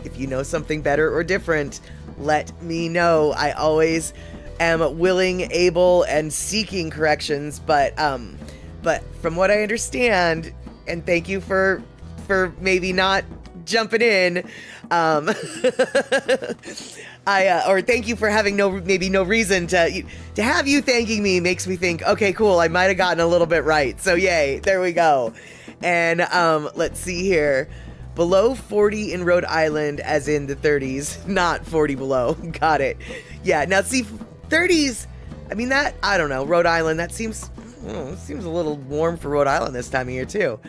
if you know something better or different, let me know. I always am willing, able, and seeking corrections, but from what I understand, and thank you for maybe not jumping in, or thank you for having no reason to have you thanking me makes me think, okay, cool, I might have gotten a little bit right. So yay, there we go. And let's see here. Below 40 in Rhode Island, as in the 30s, not 40 below. Got it. Yeah, now see, 30s, I mean, that, I don't know, Rhode Island, that seems a little warm for Rhode Island this time of year too.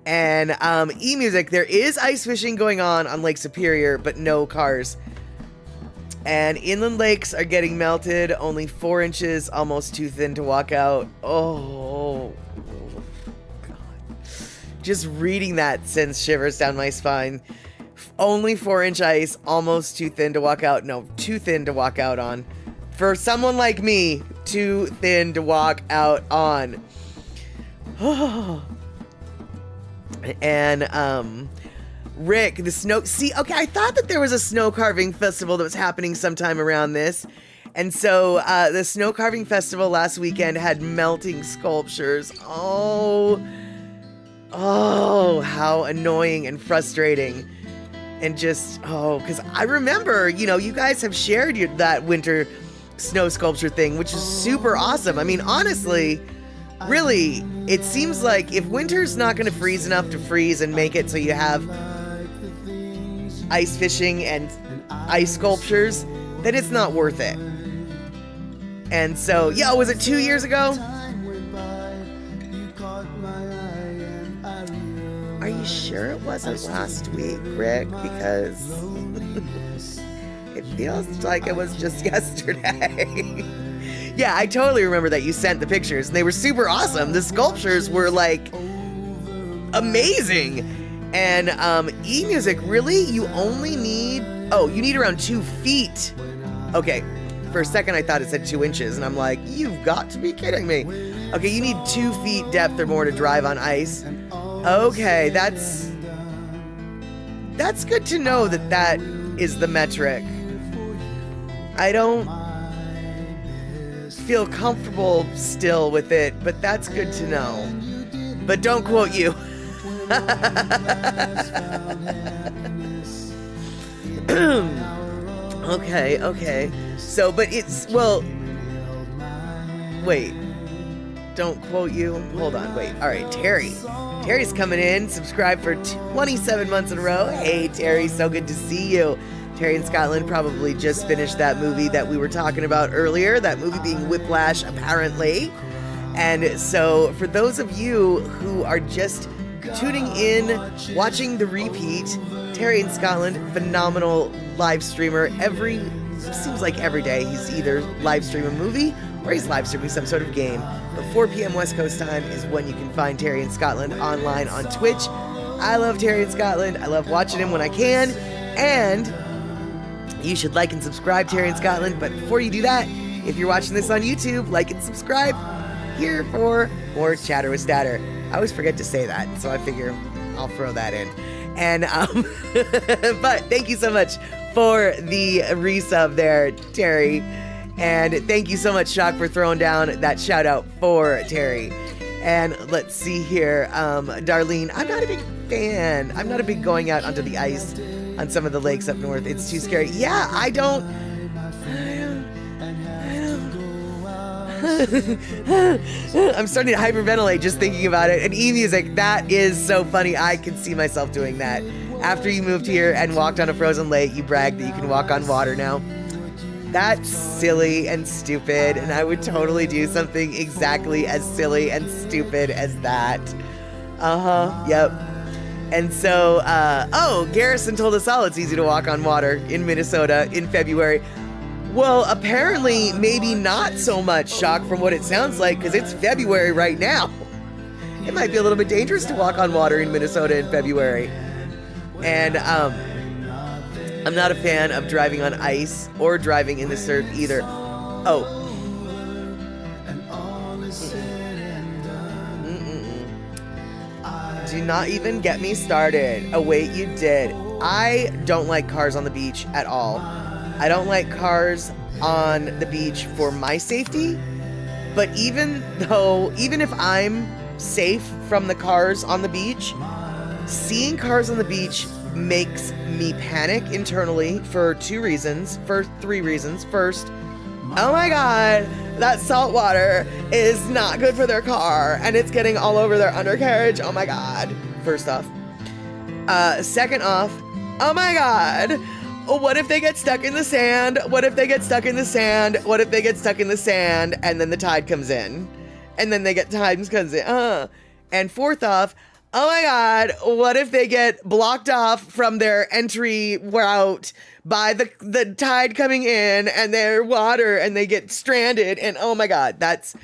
And eMusic, there is ice fishing going on Lake Superior, but no cars. And inland lakes are getting melted, only 4 inches, almost too thin to walk out. Oh, God. Just reading that sends shivers down my spine. Only 4-inch ice, almost too thin to walk out. No, too thin to walk out on. For someone like me, too thin to walk out on. And, Rick, the snow... See, okay, I thought that there was a snow carving festival that was happening sometime around this. And so, the snow carving festival last weekend had melting sculptures. Oh, how annoying and frustrating. And just, because I remember, you guys have shared that winter snow sculpture thing, which is super awesome. I mean, honestly, really, it seems like if winter's not going to freeze enough to freeze and make it so you have ice fishing and ice sculptures, then it's not worth it. And so, yeah, was it 2 years ago? Are you sure it wasn't last week, Rick? Because it feels like it was just yesterday. Yeah, I totally remember that you sent the pictures. They were super awesome. The sculptures were like amazing. And eMusic, really, you only need, you need around 2 feet. Okay, for a second I thought it said 2 inches, and I'm like, you've got to be kidding me. Okay, you need 2 feet depth or more to drive on ice. Okay, that's good to know that is the metric. I don't feel comfortable still with it, but that's good to know. But don't quote you. Okay. So, but it's, well, wait. Don't quote you. Hold on, wait. All right, Terry. Terry's coming in, subscribed for 27 months in a row. Hey, Terry, so good to see you. Terry in Scotland probably just finished that movie that we were talking about earlier, that movie being Whiplash, apparently. And so for those of you who are just tuning in, watching the repeat, Terry in Scotland, phenomenal live streamer. Seems like every day he's either live streaming a movie or he's live streaming some sort of game. But 4 p.m. West Coast time is when you can find Terry in Scotland online on Twitch. I love Terry in Scotland. I love watching him when I can. And you should like and subscribe, Terry in Scotland. But before you do that, if you're watching this on YouTube, like and subscribe here for more Chatter with Statter. I always forget to say that, so I figure I'll throw that in. And but thank you so much for the resub there, Terry. And thank you so much, Shock, for throwing down that shout out for Terry. And let's see here, Darlene, I'm not a big fan. I'm not a big going out onto the ice on some of the lakes up north. It's too scary. Yeah, I'm starting to hyperventilate just thinking about it. And eMusic, that is so funny. I can see myself doing that. After you moved here and walked on a frozen lake, you bragged that you can walk on water now. That's silly and stupid, and I would totally do something exactly as silly and stupid as that. Yep. And so, Garrison told us all it's easy to walk on water in Minnesota in February. Well, apparently, maybe not so much, Shock, from what it sounds like, because it's February right now. It might be a little bit dangerous to walk on water in Minnesota in February. And, I'm not a fan of driving on ice or driving in the surf either. Do not even get me started. Oh, wait, you did. I don't like cars on the beach at all. I don't like cars on the beach for my safety, but even if I'm safe from the cars on the beach, seeing cars on the beach makes me panic internally for 3 reasons. First, oh my god, that salt water is not good for their car and it's getting all over their undercarriage. Oh my god. First off. Second off, oh my god, what if they get stuck in the sand? What if they get stuck in the sand? What if they get stuck in the sand and then the tide comes in? And then tides comes in. And fourth off, oh my god, what if they get blocked off from their entry route by the tide coming in and their water and they get stranded? And oh my god, that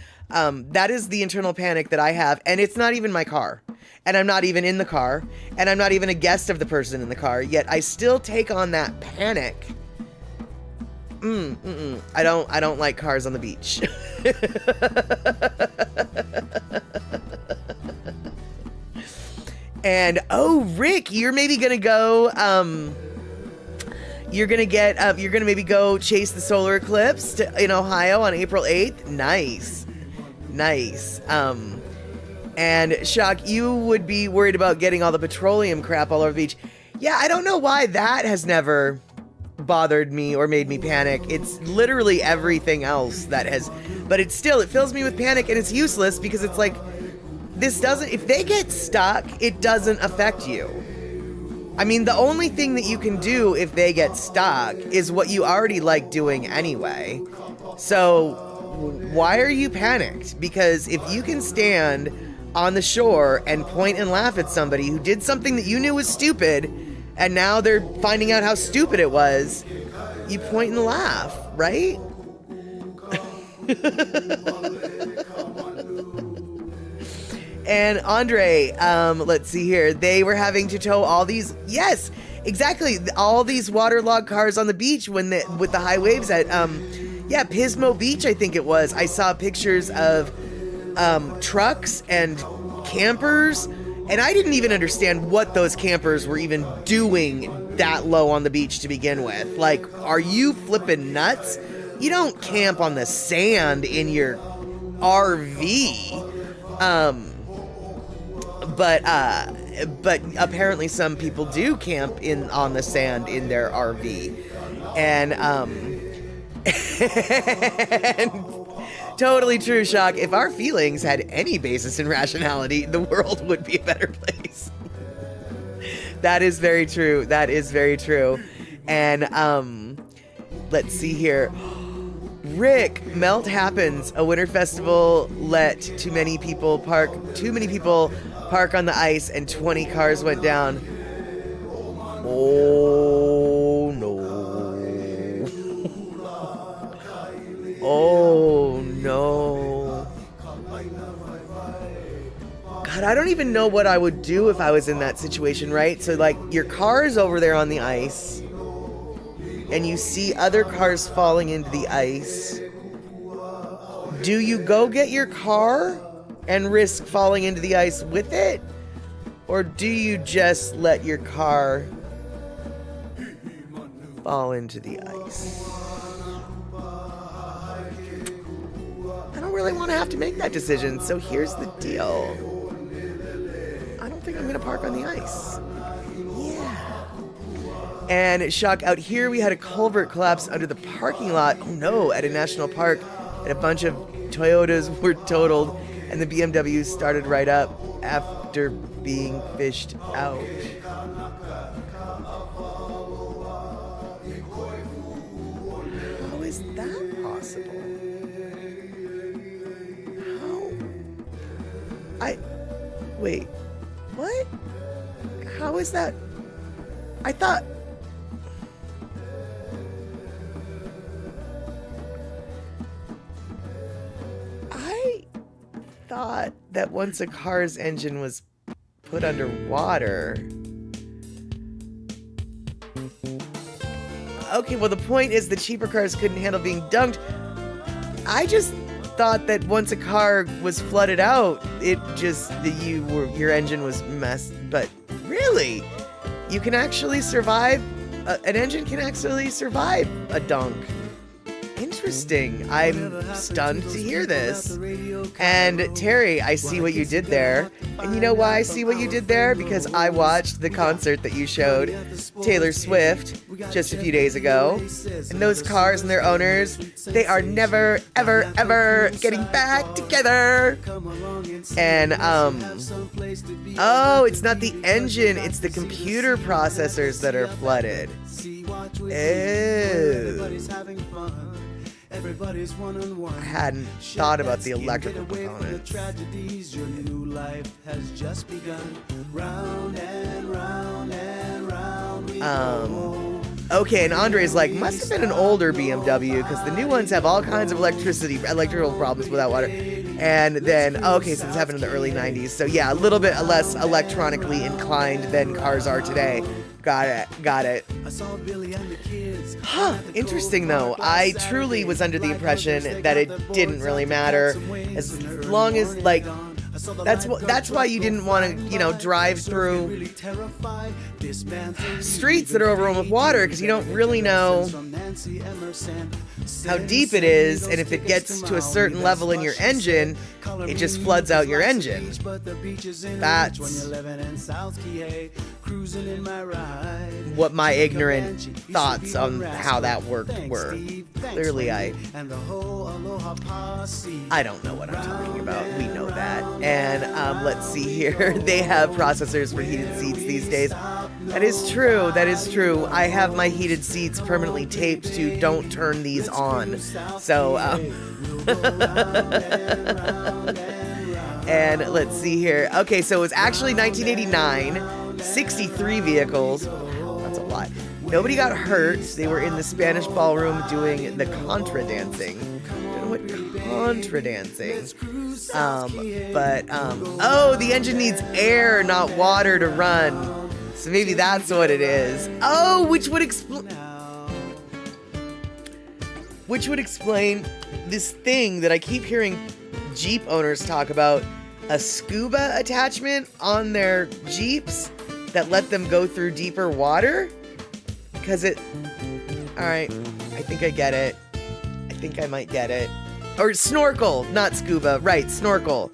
is the internal panic that I have. And it's not even my car. And I'm not even in the car. And I'm not even a guest of the person in the car. Yet I still take on that panic. I don't like cars on the beach. And Rick, you're maybe gonna go you're gonna maybe go chase the solar eclipse in Ohio on April 8th. Nice. And Shock, you would be worried about getting all the petroleum crap all over the beach. Yeah, I don't know why that has never bothered me or made me panic. It's literally everything else that has, but it fills me with panic, and it's useless because it's like, if they get stuck, it doesn't affect you. I mean, the only thing that you can do if they get stuck is what you already like doing anyway. So why are you panicked? Because if you can stand on the shore and point and laugh at somebody who did something that you knew was stupid, and now they're finding out how stupid it was, you point and laugh, right? And Andre, let's see here. They were having to tow all these, yes, exactly, all these waterlogged cars on the beach with the high waves at, Pismo Beach, I think it was. I saw pictures of trucks and campers, and I didn't even understand what those campers were even doing that low on the beach to begin with. Like, are you flipping nuts? You don't camp on the sand in your RV. But apparently some people do camp on the sand in their RV. And totally true, Shock. If our feelings had any basis in rationality, the world would be a better place. That is very true. That is very true. And let's see here. Rick, Melt Happens. A winter festival let too many people park on the ice and 20 cars went down. Oh no. Oh no. God, I don't even know what I would do if I was in that situation, right? So like your car is over there on the ice and you see other cars falling into the ice. Do you go get your car and risk falling into the ice with it? Or do you just let your car fall into the ice? I don't really want to have to make that decision, so here's the deal. I don't think I'm going to park on the ice. Yeah. And Shock, out here we had a culvert collapse under the parking lot. Oh no, at a national park. And a bunch of Toyotas were totaled. And the BMW started right up after being fished out. How is that possible? Wait, what? How is that? I thought that once a car's engine was put underwater. Okay, well the point is the cheaper cars couldn't handle being dunked. I just thought that once a car was flooded out, your engine was messed. But really, you can actually survive. An engine can actually survive a dunk. Interesting. I'm stunned to hear this. And Terry, I see what you did there. And you know why I see what you did there? Because I watched the concert that you showed, Taylor Swift, just a few days ago. And those cars and their owners, they are never, ever, ever getting back together. And, oh, it's not the engine, it's the computer processors that are flooded. Oh. I hadn't thought about the electrical components. Okay, and Andre's like, must have been an older BMW because the new ones have all kinds of electrical problems without water. And then, okay, so this happened in the early 90s. So yeah, a little bit less electronically inclined than cars are today. Got it. Huh, interesting though. I truly was under the impression that it didn't really matter as long as, like, that's why you didn't want to, drive through streets that are overrun with water, because you don't really know how deep it is, and if it gets to a certain level in your engine, it just floods out your engine. That's what my ignorant thoughts on how that worked were. Clearly, I don't know what I'm talking about. We know that. And let's see here. They have processors for heated seats these days. That is true. I have my heated seats permanently taped to don't turn these on. So, and let's see here. Okay, so it was actually 1989, 63 vehicles. That's a lot. Nobody got hurt. They were in the Spanish ballroom doing the contra dancing. Don't know what contra dancing. Oh, the engine needs air, not water to run. So maybe that's what it is. Oh, which would explain this thing that I keep hearing Jeep owners talk about, a scuba attachment on their Jeeps that let them go through deeper water. Because alright, I think I get it. I think I might get it. Or snorkel, not scuba, right, snorkel.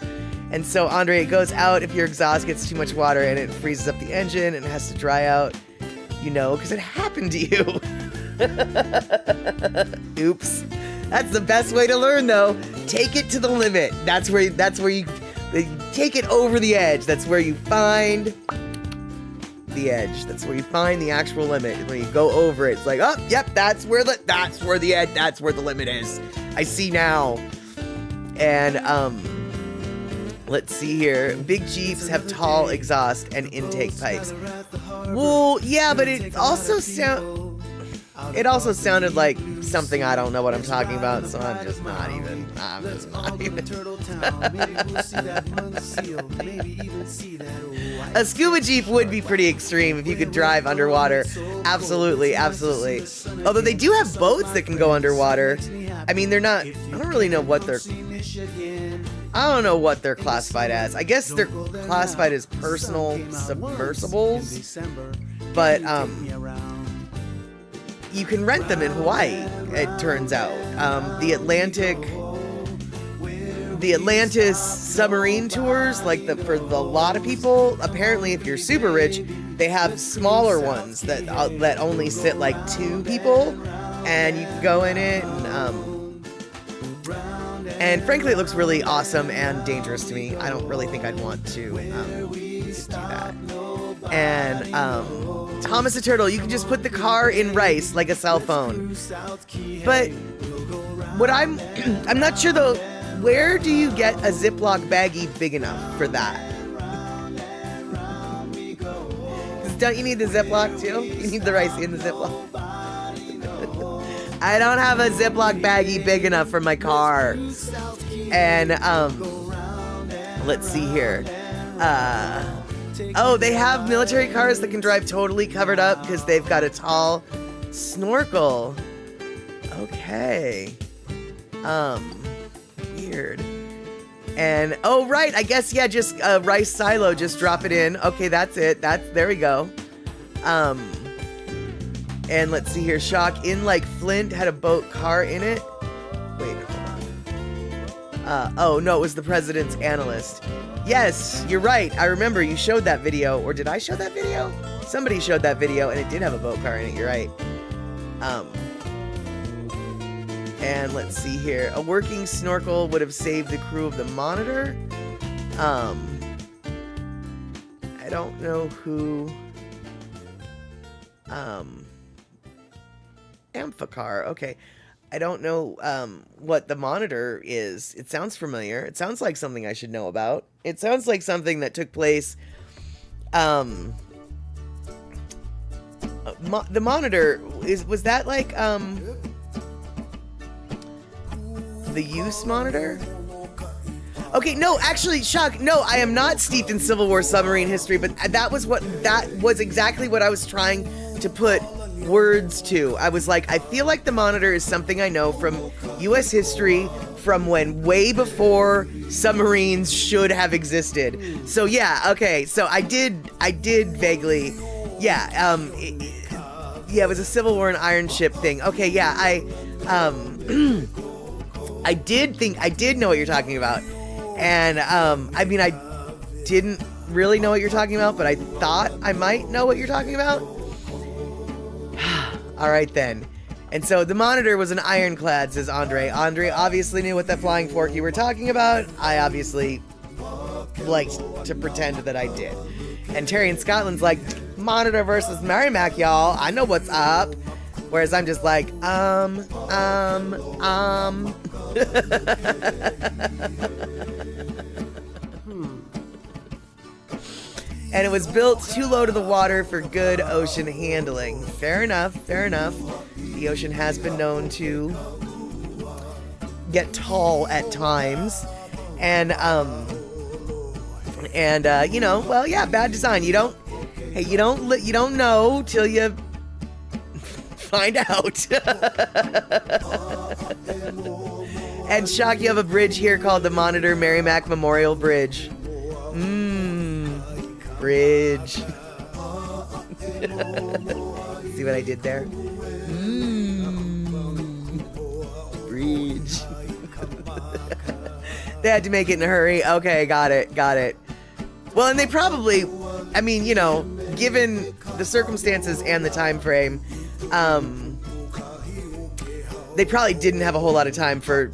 And so, Andre, it goes out if your exhaust gets too much water and it freezes up the engine and it has to dry out, you know, because it happened to you. Oops. That's the best way to learn, though. Take it to the limit. That's where you take it over the edge. That's where you find the edge. That's where you find the actual limit. When you go over it, it's like, oh, yep, that's where the limit is. I see now. And let's see here. Big Jeeps have tall exhaust and intake pipes. Well, yeah, but it also sounded like something I don't know what I'm talking about, so I'm just not even. A scuba Jeep would be pretty extreme if you could drive underwater. Absolutely, absolutely. Although they do have boats that can go underwater. I mean, they're not, I don't really know what they're classified as. I guess they're classified as personal submersibles. But, you can rent them in Hawaii, it turns out. The Atlantis submarine tours, like for a lot of people, apparently if you're super rich, they have smaller ones that only sit like 2 people, and you can go in it, and frankly it looks really awesome and dangerous to me. I don't really think I'd want to do that. And Thomas the Turtle, you can just put the car in rice like a cell phone. But what I'm not sure though, where do you get a Ziploc baggie big enough for that? 'Cause don't you need the Ziploc too? You need the rice in the Ziploc. I don't have a Ziploc baggie big enough for my car. And let's see here. Oh, they have military cars that can drive totally covered up because they've got a tall snorkel. Okay. Weird. And, oh, right, I guess, yeah, just a rice silo, just drop it in. Okay, that's it. There we go. And let's see here. Shock in like Flint had a boat car in it. Wait, hold on. Oh, no, it was the president's analyst. Yes, you're right. I remember you showed that video. Or did I show that video? Somebody showed that video and it did have a boat car in it. You're right. And let's see here. A working snorkel would have saved the crew of the Monitor. I don't know who. Amphicar. Okay. I don't know what the Monitor is. It sounds familiar. It sounds like something I should know about. It sounds like something that took place. The Monitor was that like the use Monitor? Okay, no, actually, Shock, no, I am not steeped in Civil War submarine history, but that was exactly what I was trying to put words to. I was like, I feel like the Monitor is something I know from U.S. history from when way before submarines should have existed. So yeah, okay, so I did vaguely, yeah, it was a Civil War and iron ship thing. Okay, yeah, I did know what you're talking about. And, I mean, I didn't really know what you're talking about, but I thought I might know what you're talking about. All right, then. And so the Monitor was an ironclad, says Andre. Andre obviously knew what that flying fork you were talking about. I obviously liked to pretend that I did. And Terry in Scotland's like, Monitor versus Merrimack, y'all. I know what's up. Whereas I'm just like, And it was built too low to the water for good ocean handling. Fair enough, fair enough. The ocean has been known to get tall at times. And, you know, well, yeah, bad design. You don't know till you find out. And Shock, you have a bridge here called the Monitor Merrimack Memorial Bridge. Bridge. See what I did there? Bridge. They had to make it in a hurry. Okay, got it. Well, and they probably, I mean, you know, given the circumstances and the time frame, they probably didn't have a whole lot of time for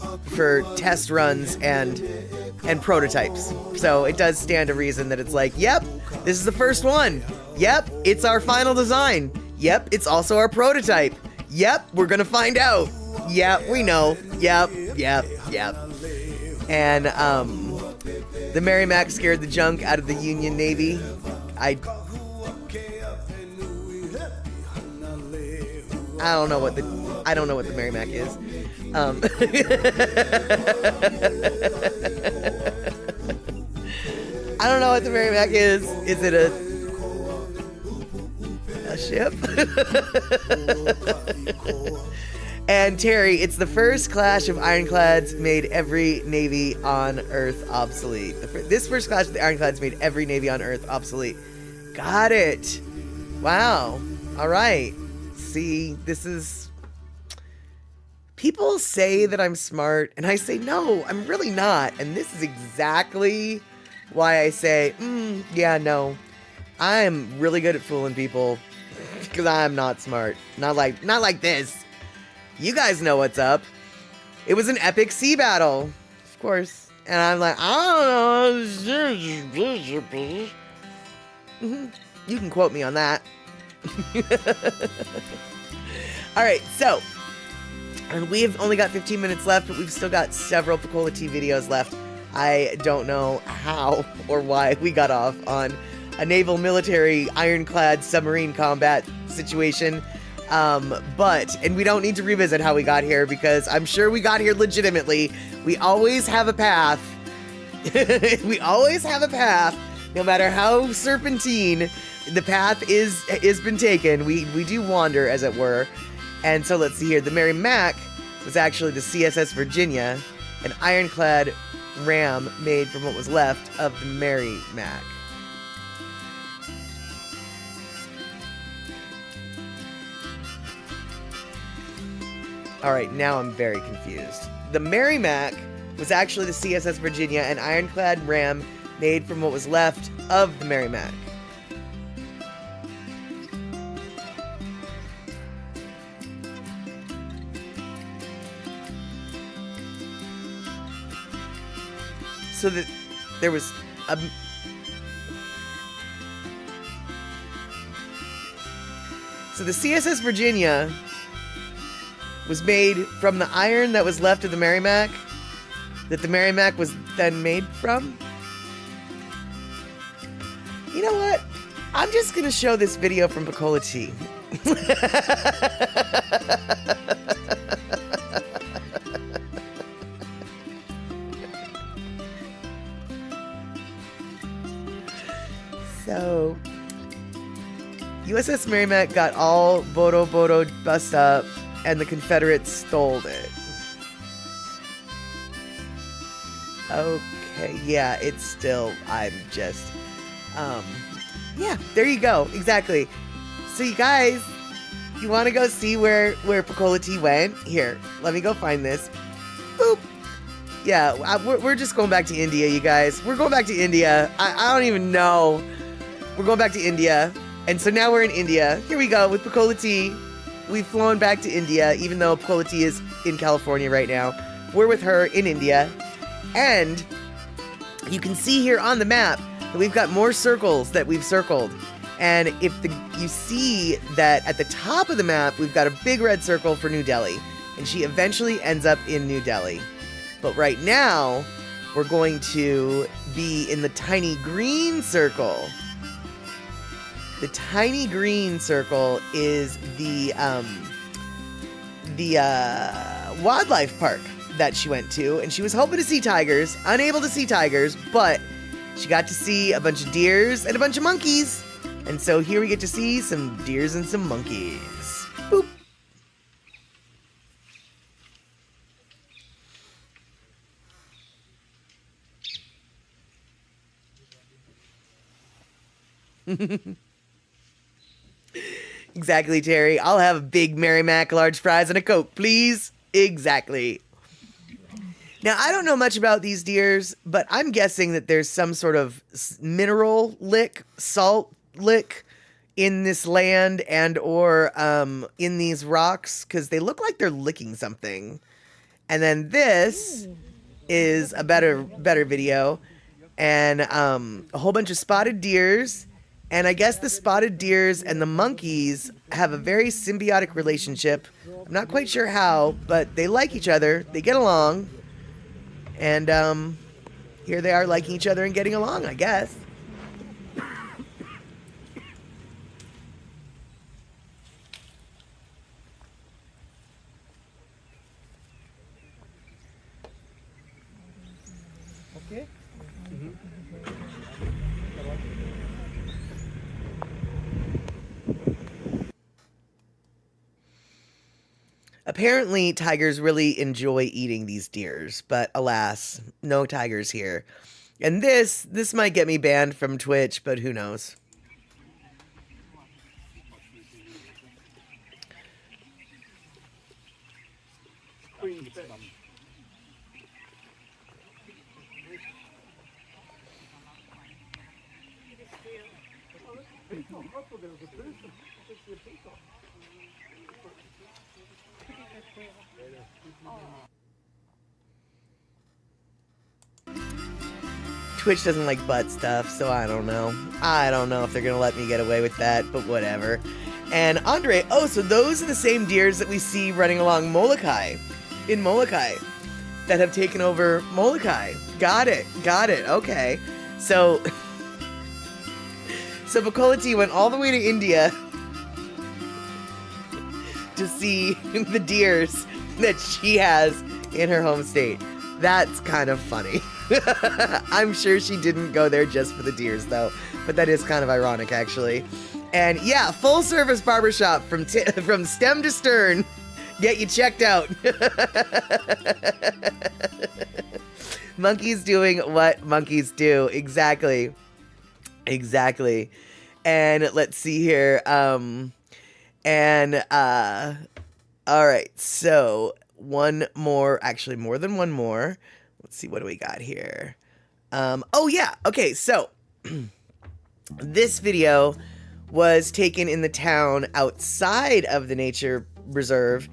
test runs and prototypes. So it does stand to reason that it's like, yep, this is the first one. Yep, it's our final design. Yep, it's also our prototype. Yep, we're gonna find out. Yep, we know. Yep. And the Merrimack scared the junk out of the Union Navy. I don't know what the Merrimack is. I don't know what the Merrimack is. Is it a ship? And Terry, it's the first clash of ironclads made every navy on Earth obsolete. This first clash of the ironclads made every navy on Earth obsolete. Got it. Wow. All right. See, this is... People say that I'm smart, and I say, no, I'm really not. And this is exactly why I say, yeah, no. I'm really good at fooling people, because I'm not smart. Not like this. You guys know what's up. It was an epic sea battle, of course. And I'm like, I don't know. You can quote me on that. All right, so, and we've only got 15 minutes left, but we've still got several Pecola T videos left. I don't know how or why we got off on a naval military ironclad submarine combat situation. And we don't need to revisit how we got here, because I'm sure we got here legitimately. We always have a path. We always have a path, no matter how serpentine the path is been taken. We do wander, as it were. And so let's see here. The Merrimack was actually the CSS Virginia, an ironclad ram made from what was left of the Merrimack. All right, now I'm very confused. The Merrimack was actually the CSS Virginia, an ironclad ram made from what was left of the Merrimack. So that there was a... So the CSS Virginia was made from the iron that was left of the Merrimack, that the Merrimack was then made from. You know what? I'm just gonna show this video from Pecola T. So, USS Merrimack got all Boro Boro bust up, and the Confederates stole it. Okay, yeah, it's still, I'm just, yeah, there you go, exactly. So you guys, you want to go see where Pecola T went? Here, let me go find this. Boop. Yeah, we're just going back to India, you guys. We're going back to India. I don't even know. We're going back to India. And so now we're in India. Here we go with Pecola T. We've flown back to India, even though Pecola T is in California right now. We're with her in India. And you can see here on the map that we've got more circles that we've circled. And you see that at the top of the map, we've got a big red circle for New Delhi. And she eventually ends up in New Delhi. But right now, we're going to be in the tiny green circle. The tiny green circle is the wildlife park that she went to, and she was hoping to see tigers, unable to see tigers, but she got to see a bunch of deers and a bunch of monkeys. And so here we get to see some deers and some monkeys. Boop. Exactly, Terry. I'll have a big Mary Mac, large fries, and a Coke, please. Exactly. Now, I don't know much about these deers, but I'm guessing that there's some sort of mineral lick, salt lick in this land and or in these rocks, because they look like they're licking something. And then this is a better video, and a whole bunch of spotted deers. And I guess the spotted deers and the monkeys have a very symbiotic relationship. I'm not quite sure how, but they like each other. They get along. And here they are liking each other and getting along, I guess. Okay. Apparently, tigers really enjoy eating these deers, but alas, no tigers here. And this might get me banned from Twitch, but who knows? Twitch doesn't like butt stuff, so I don't know. I don't know if they're gonna let me get away with that, but whatever. And Andre, oh, so those are the same deers that we see running along Molokai, in Molokai, that have taken over Molokai. Got it, okay. So, so Bhakolati went all the way to India to see the deers that she has in her home state. That's kind of funny. I'm sure she didn't go there just for the deers, though. But that is kind of ironic, actually. And yeah, full service barbershop from stem to stern. Get you checked out. Monkeys doing what monkeys do. Exactly. And let's see here. All right, so one more, actually more than one more. Let's see, what do we got here? Oh yeah, okay, so this video was taken in the town outside of the nature reserve,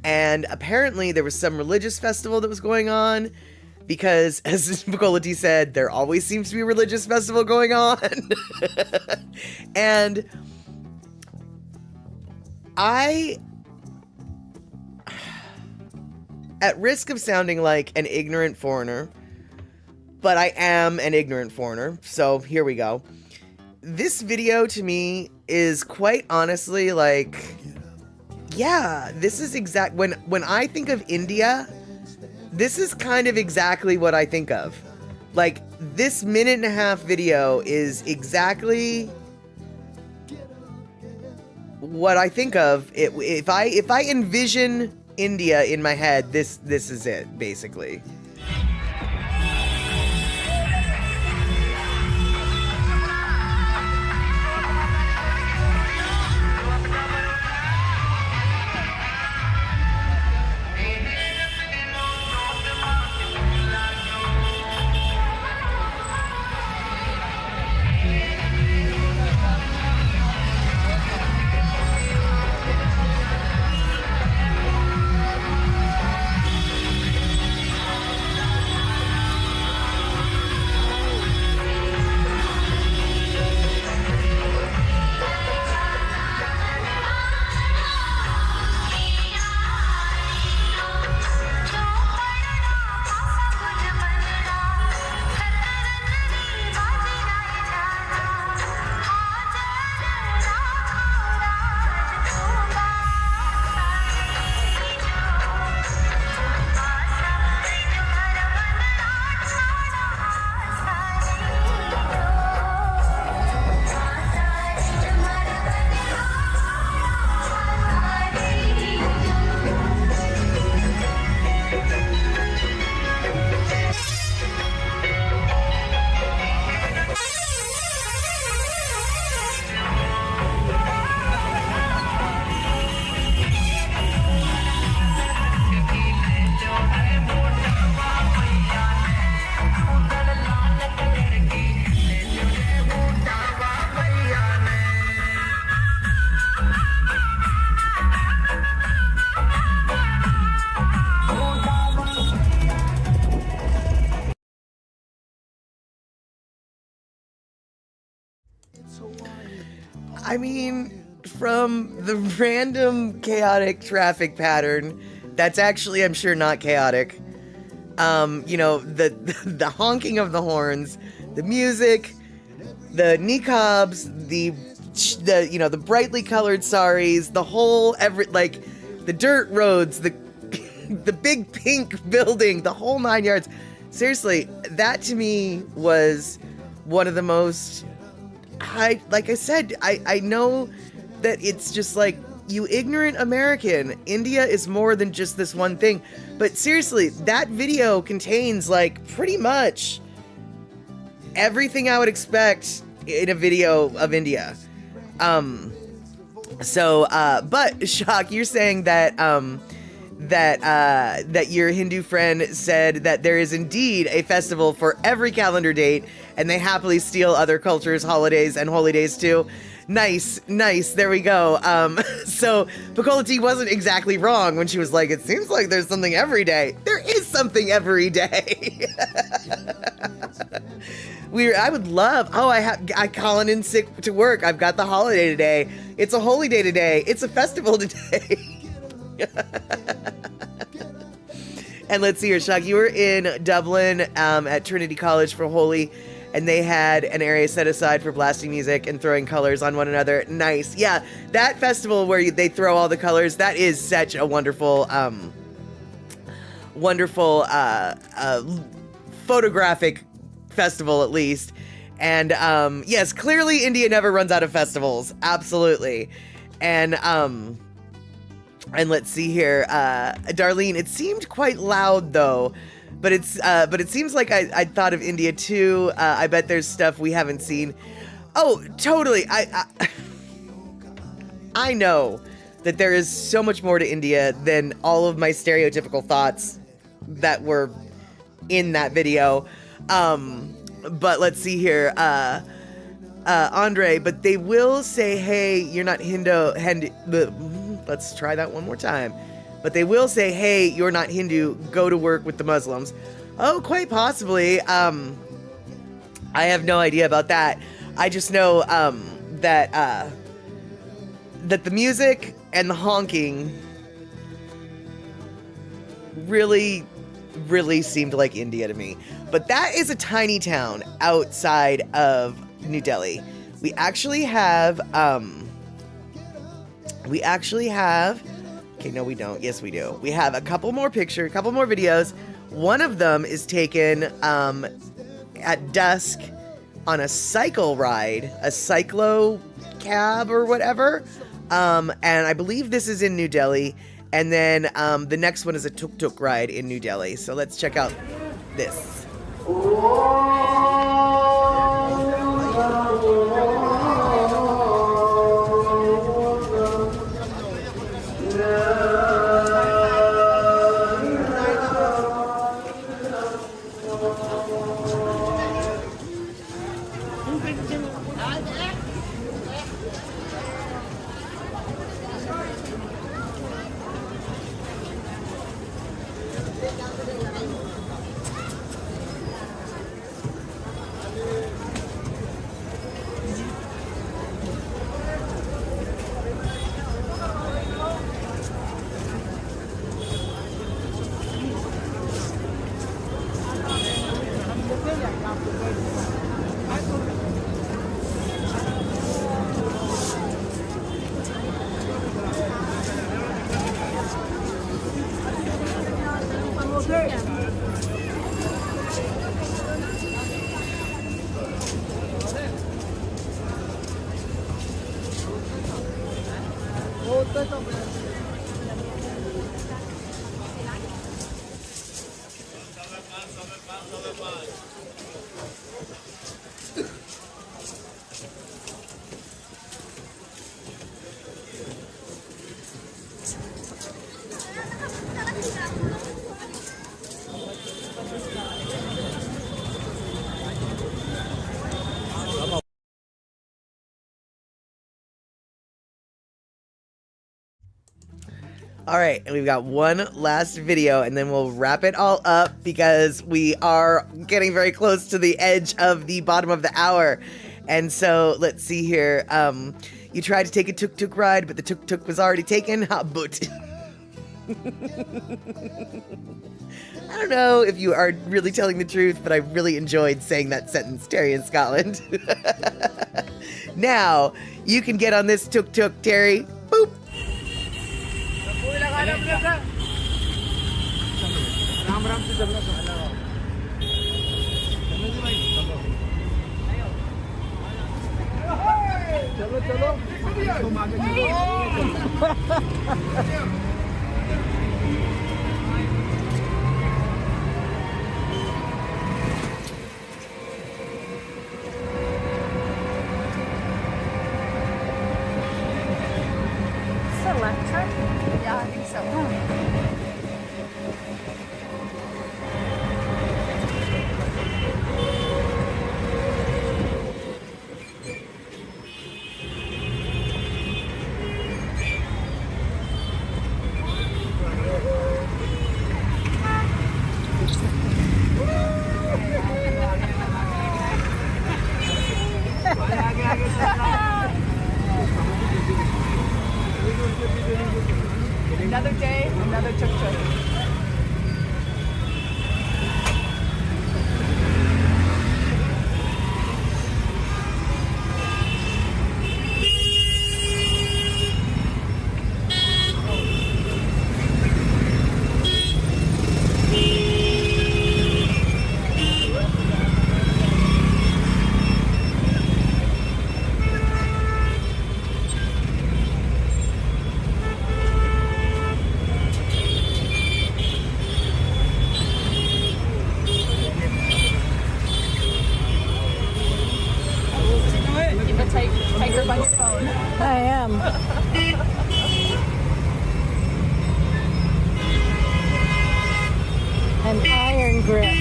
and apparently there was some religious festival that was going on, because as Bhakolati said, there always seems to be a religious festival going on. And at risk of sounding like an ignorant foreigner, but I am an ignorant foreigner, so here we go. This video to me is quite honestly like, yeah, this is when I think of India, this is kind of exactly what I think of. Like, this 1.5-minute video is exactly what I think of. If I envision India in my head, this is it, basically. I mean, from the random chaotic traffic pattern, that's actually, I'm sure, not chaotic. You know, the honking of the horns, the music, the niqabs, the you know, the brightly colored saris, the whole the dirt roads, the the big pink building, the whole 9 yards. Seriously, that to me was one of the most, like I said, I know that it's just like, you ignorant American, India is more than just this one thing. But seriously, that video contains like pretty much everything I would expect in a video of India. But Shock, you're saying that that your Hindu friend said that there is indeed a festival for every calendar date, and they happily steal other cultures' holidays and holy days too. Nice. There we go. So Pacola T wasn't exactly wrong when she was like, it seems like there's something every day. There is something every day. I would love, I calling in sick to work. I've got the holiday today. It's a holy day today. It's a festival today. And let's see here, Shock, you were in Dublin at Trinity College for Holy, and they had an area set aside for blasting music and throwing colors on one another. Nice. Yeah, that festival where they throw all the colors, that is such a wonderful, photographic festival, at least. And yes, clearly India never runs out of festivals. Absolutely. And let's see here, Darlene, it seemed quite loud though. But it seems like I thought of India too. I bet there's stuff we haven't seen. Oh, totally. I know that there is so much more to India than all of my stereotypical thoughts that were in that video. But let's see here, Andre. But they will say, "Hey, you're not Hindu." Let's try that one more time. But they will say, hey, you're not Hindu, go to work with the Muslims. Oh, quite possibly. I have no idea about that. I just know that the music and the honking really, really seemed like India to me. But that is a tiny town outside of New Delhi. We actually have, okay, no, we don't. Yes, we do. We have a couple more videos. One of them is taken at dusk on a cycle ride, a cyclo cab or whatever. And I believe this is in New Delhi. And then the next one is a tuk-tuk ride in New Delhi. So let's check out this. All right, and we've got one last video, and then we'll wrap it all up because we are getting very close to the edge of the bottom of the hour. And so let's see here. You tried to take a tuk-tuk ride, but the tuk-tuk was already taken. Ha, but I don't know if you are really telling the truth, but I really enjoyed saying that sentence, Terry in Scotland. Now, you can get on this tuk-tuk, Terry. Boop. Electric? Yeah, I think so. Another day, another tuk-tuk. Take her by your phone. I am. An iron grip.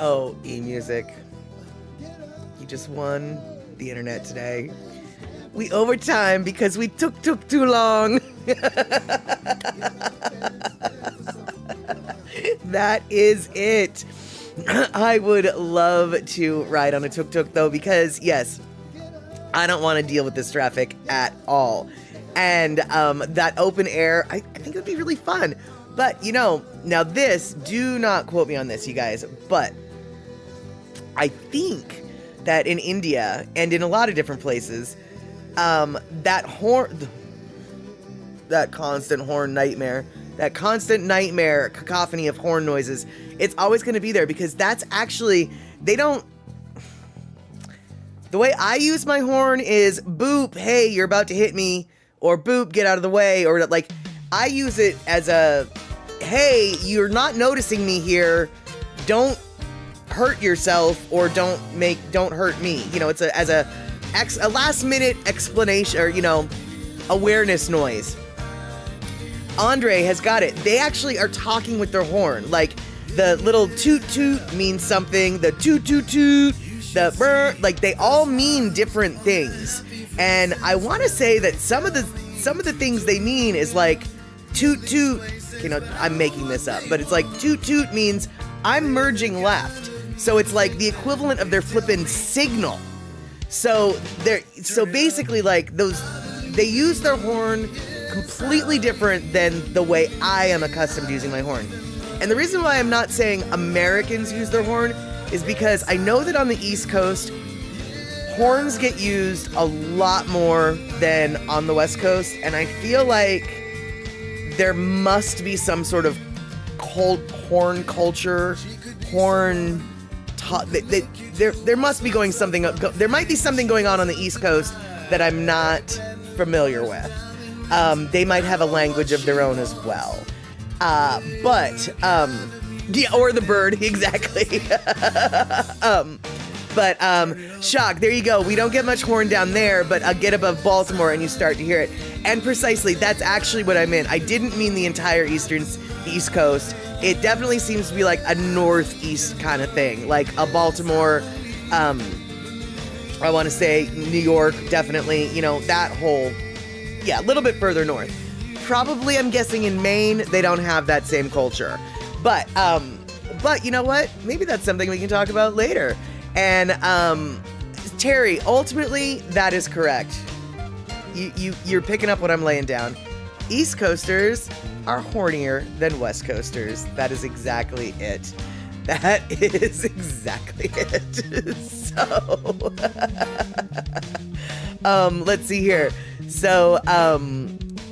Oh, eMusic. You just won the internet today. We overtime because we took too long. That is it. I would love to ride on a tuk-tuk though, because yes, I don't want to deal with this traffic at all. And that open air, I think it would be really fun. But you know, now this, do not quote me on this, you guys, but I think that in India and in a lot of different places, that constant horn nightmare, that constant nightmare cacophony of horn noises, it's always going to be there, because that's actually, they don't, the way I use my horn is boop, hey, you're about to hit me, or boop, get out of the way, or like, I use it as a, hey, you're not noticing me here, don't hurt yourself, or don't hurt me. You know, it's as a a last minute explanation, or awareness noise. Andre has got it. They actually are talking with their horn. Like the little toot toot means something. The toot toot toot, the brr, like they all mean different things. And I want to say that some of the things they mean is like toot toot. I'm making this up, but it's like toot toot means I'm merging left. So it's like the equivalent of their flippin' signal. So basically like they use their horn completely different than the way I am accustomed to using my horn. And the reason why I'm not saying Americans use their horn is because I know that on the East Coast, horns get used a lot more than on the West Coast, and I feel like there must be some sort of horn culture, there must be there might be something going on the East Coast that I'm not familiar with. They might have a language of their own as well. Yeah, or the bird, exactly. Shock, there you go. We don't get much horn down there, but get above Baltimore and you start to hear it. And precisely, that's actually what I meant. I didn't mean the entire East Coast. It definitely seems to be like a northeast kind of thing, like a Baltimore, I want to say New York, definitely, that whole, a little bit further north. Probably, I'm guessing in Maine, they don't have that same culture. But you know what? Maybe that's something we can talk about later. And Terry, ultimately, that is correct. You're picking up what I'm laying down. East Coasters are hornier than West Coasters. That is exactly it. That is exactly it. So, let's see here. So,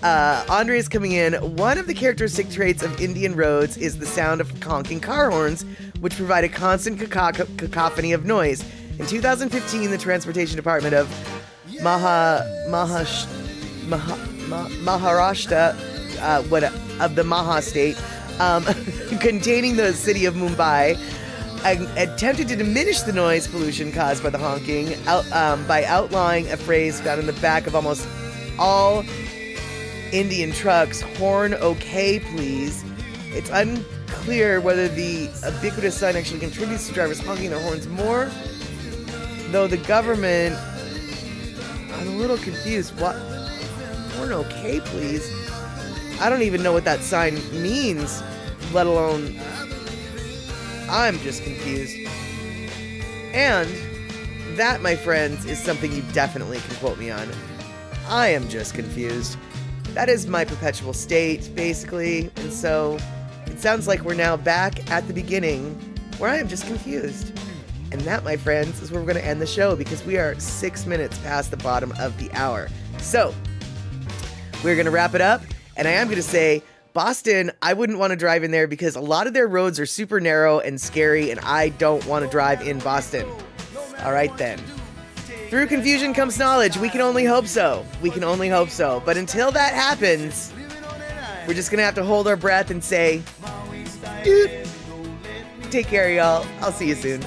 Andre is coming in. One of the characteristic traits of Indian roads is the sound of honking car horns, which provide a constant cacophony of noise. In 2015, the Transportation Department of Maharashtra, of the Maha state, containing the city of Mumbai, attempted to diminish the noise pollution caused by the honking by outlawing a phrase found in the back of almost all Indian trucks: horn okay please. It's unclear whether the ubiquitous sign actually contributes to drivers honking their horns more, though the government, I'm a little confused. What? Horn okay please? I don't even know what that sign means, let alone, I'm just confused. And that, my friends, is something you definitely can quote me on. I am just confused. That is my perpetual state, basically, and so it sounds like we're now back at the beginning, where I am just confused. And that, my friends, is where we're going to end the show, because we are 6 minutes past the bottom of the hour. So, we're going to wrap it up, and I am going to say, Boston, I wouldn't want to drive in there because a lot of their roads are super narrow and scary, and I don't want to drive in Boston. All right, then. Through confusion comes knowledge. We can only hope so. We can only hope so. But until that happens, we're just going to have to hold our breath and say, dude, take care, y'all. I'll see you soon.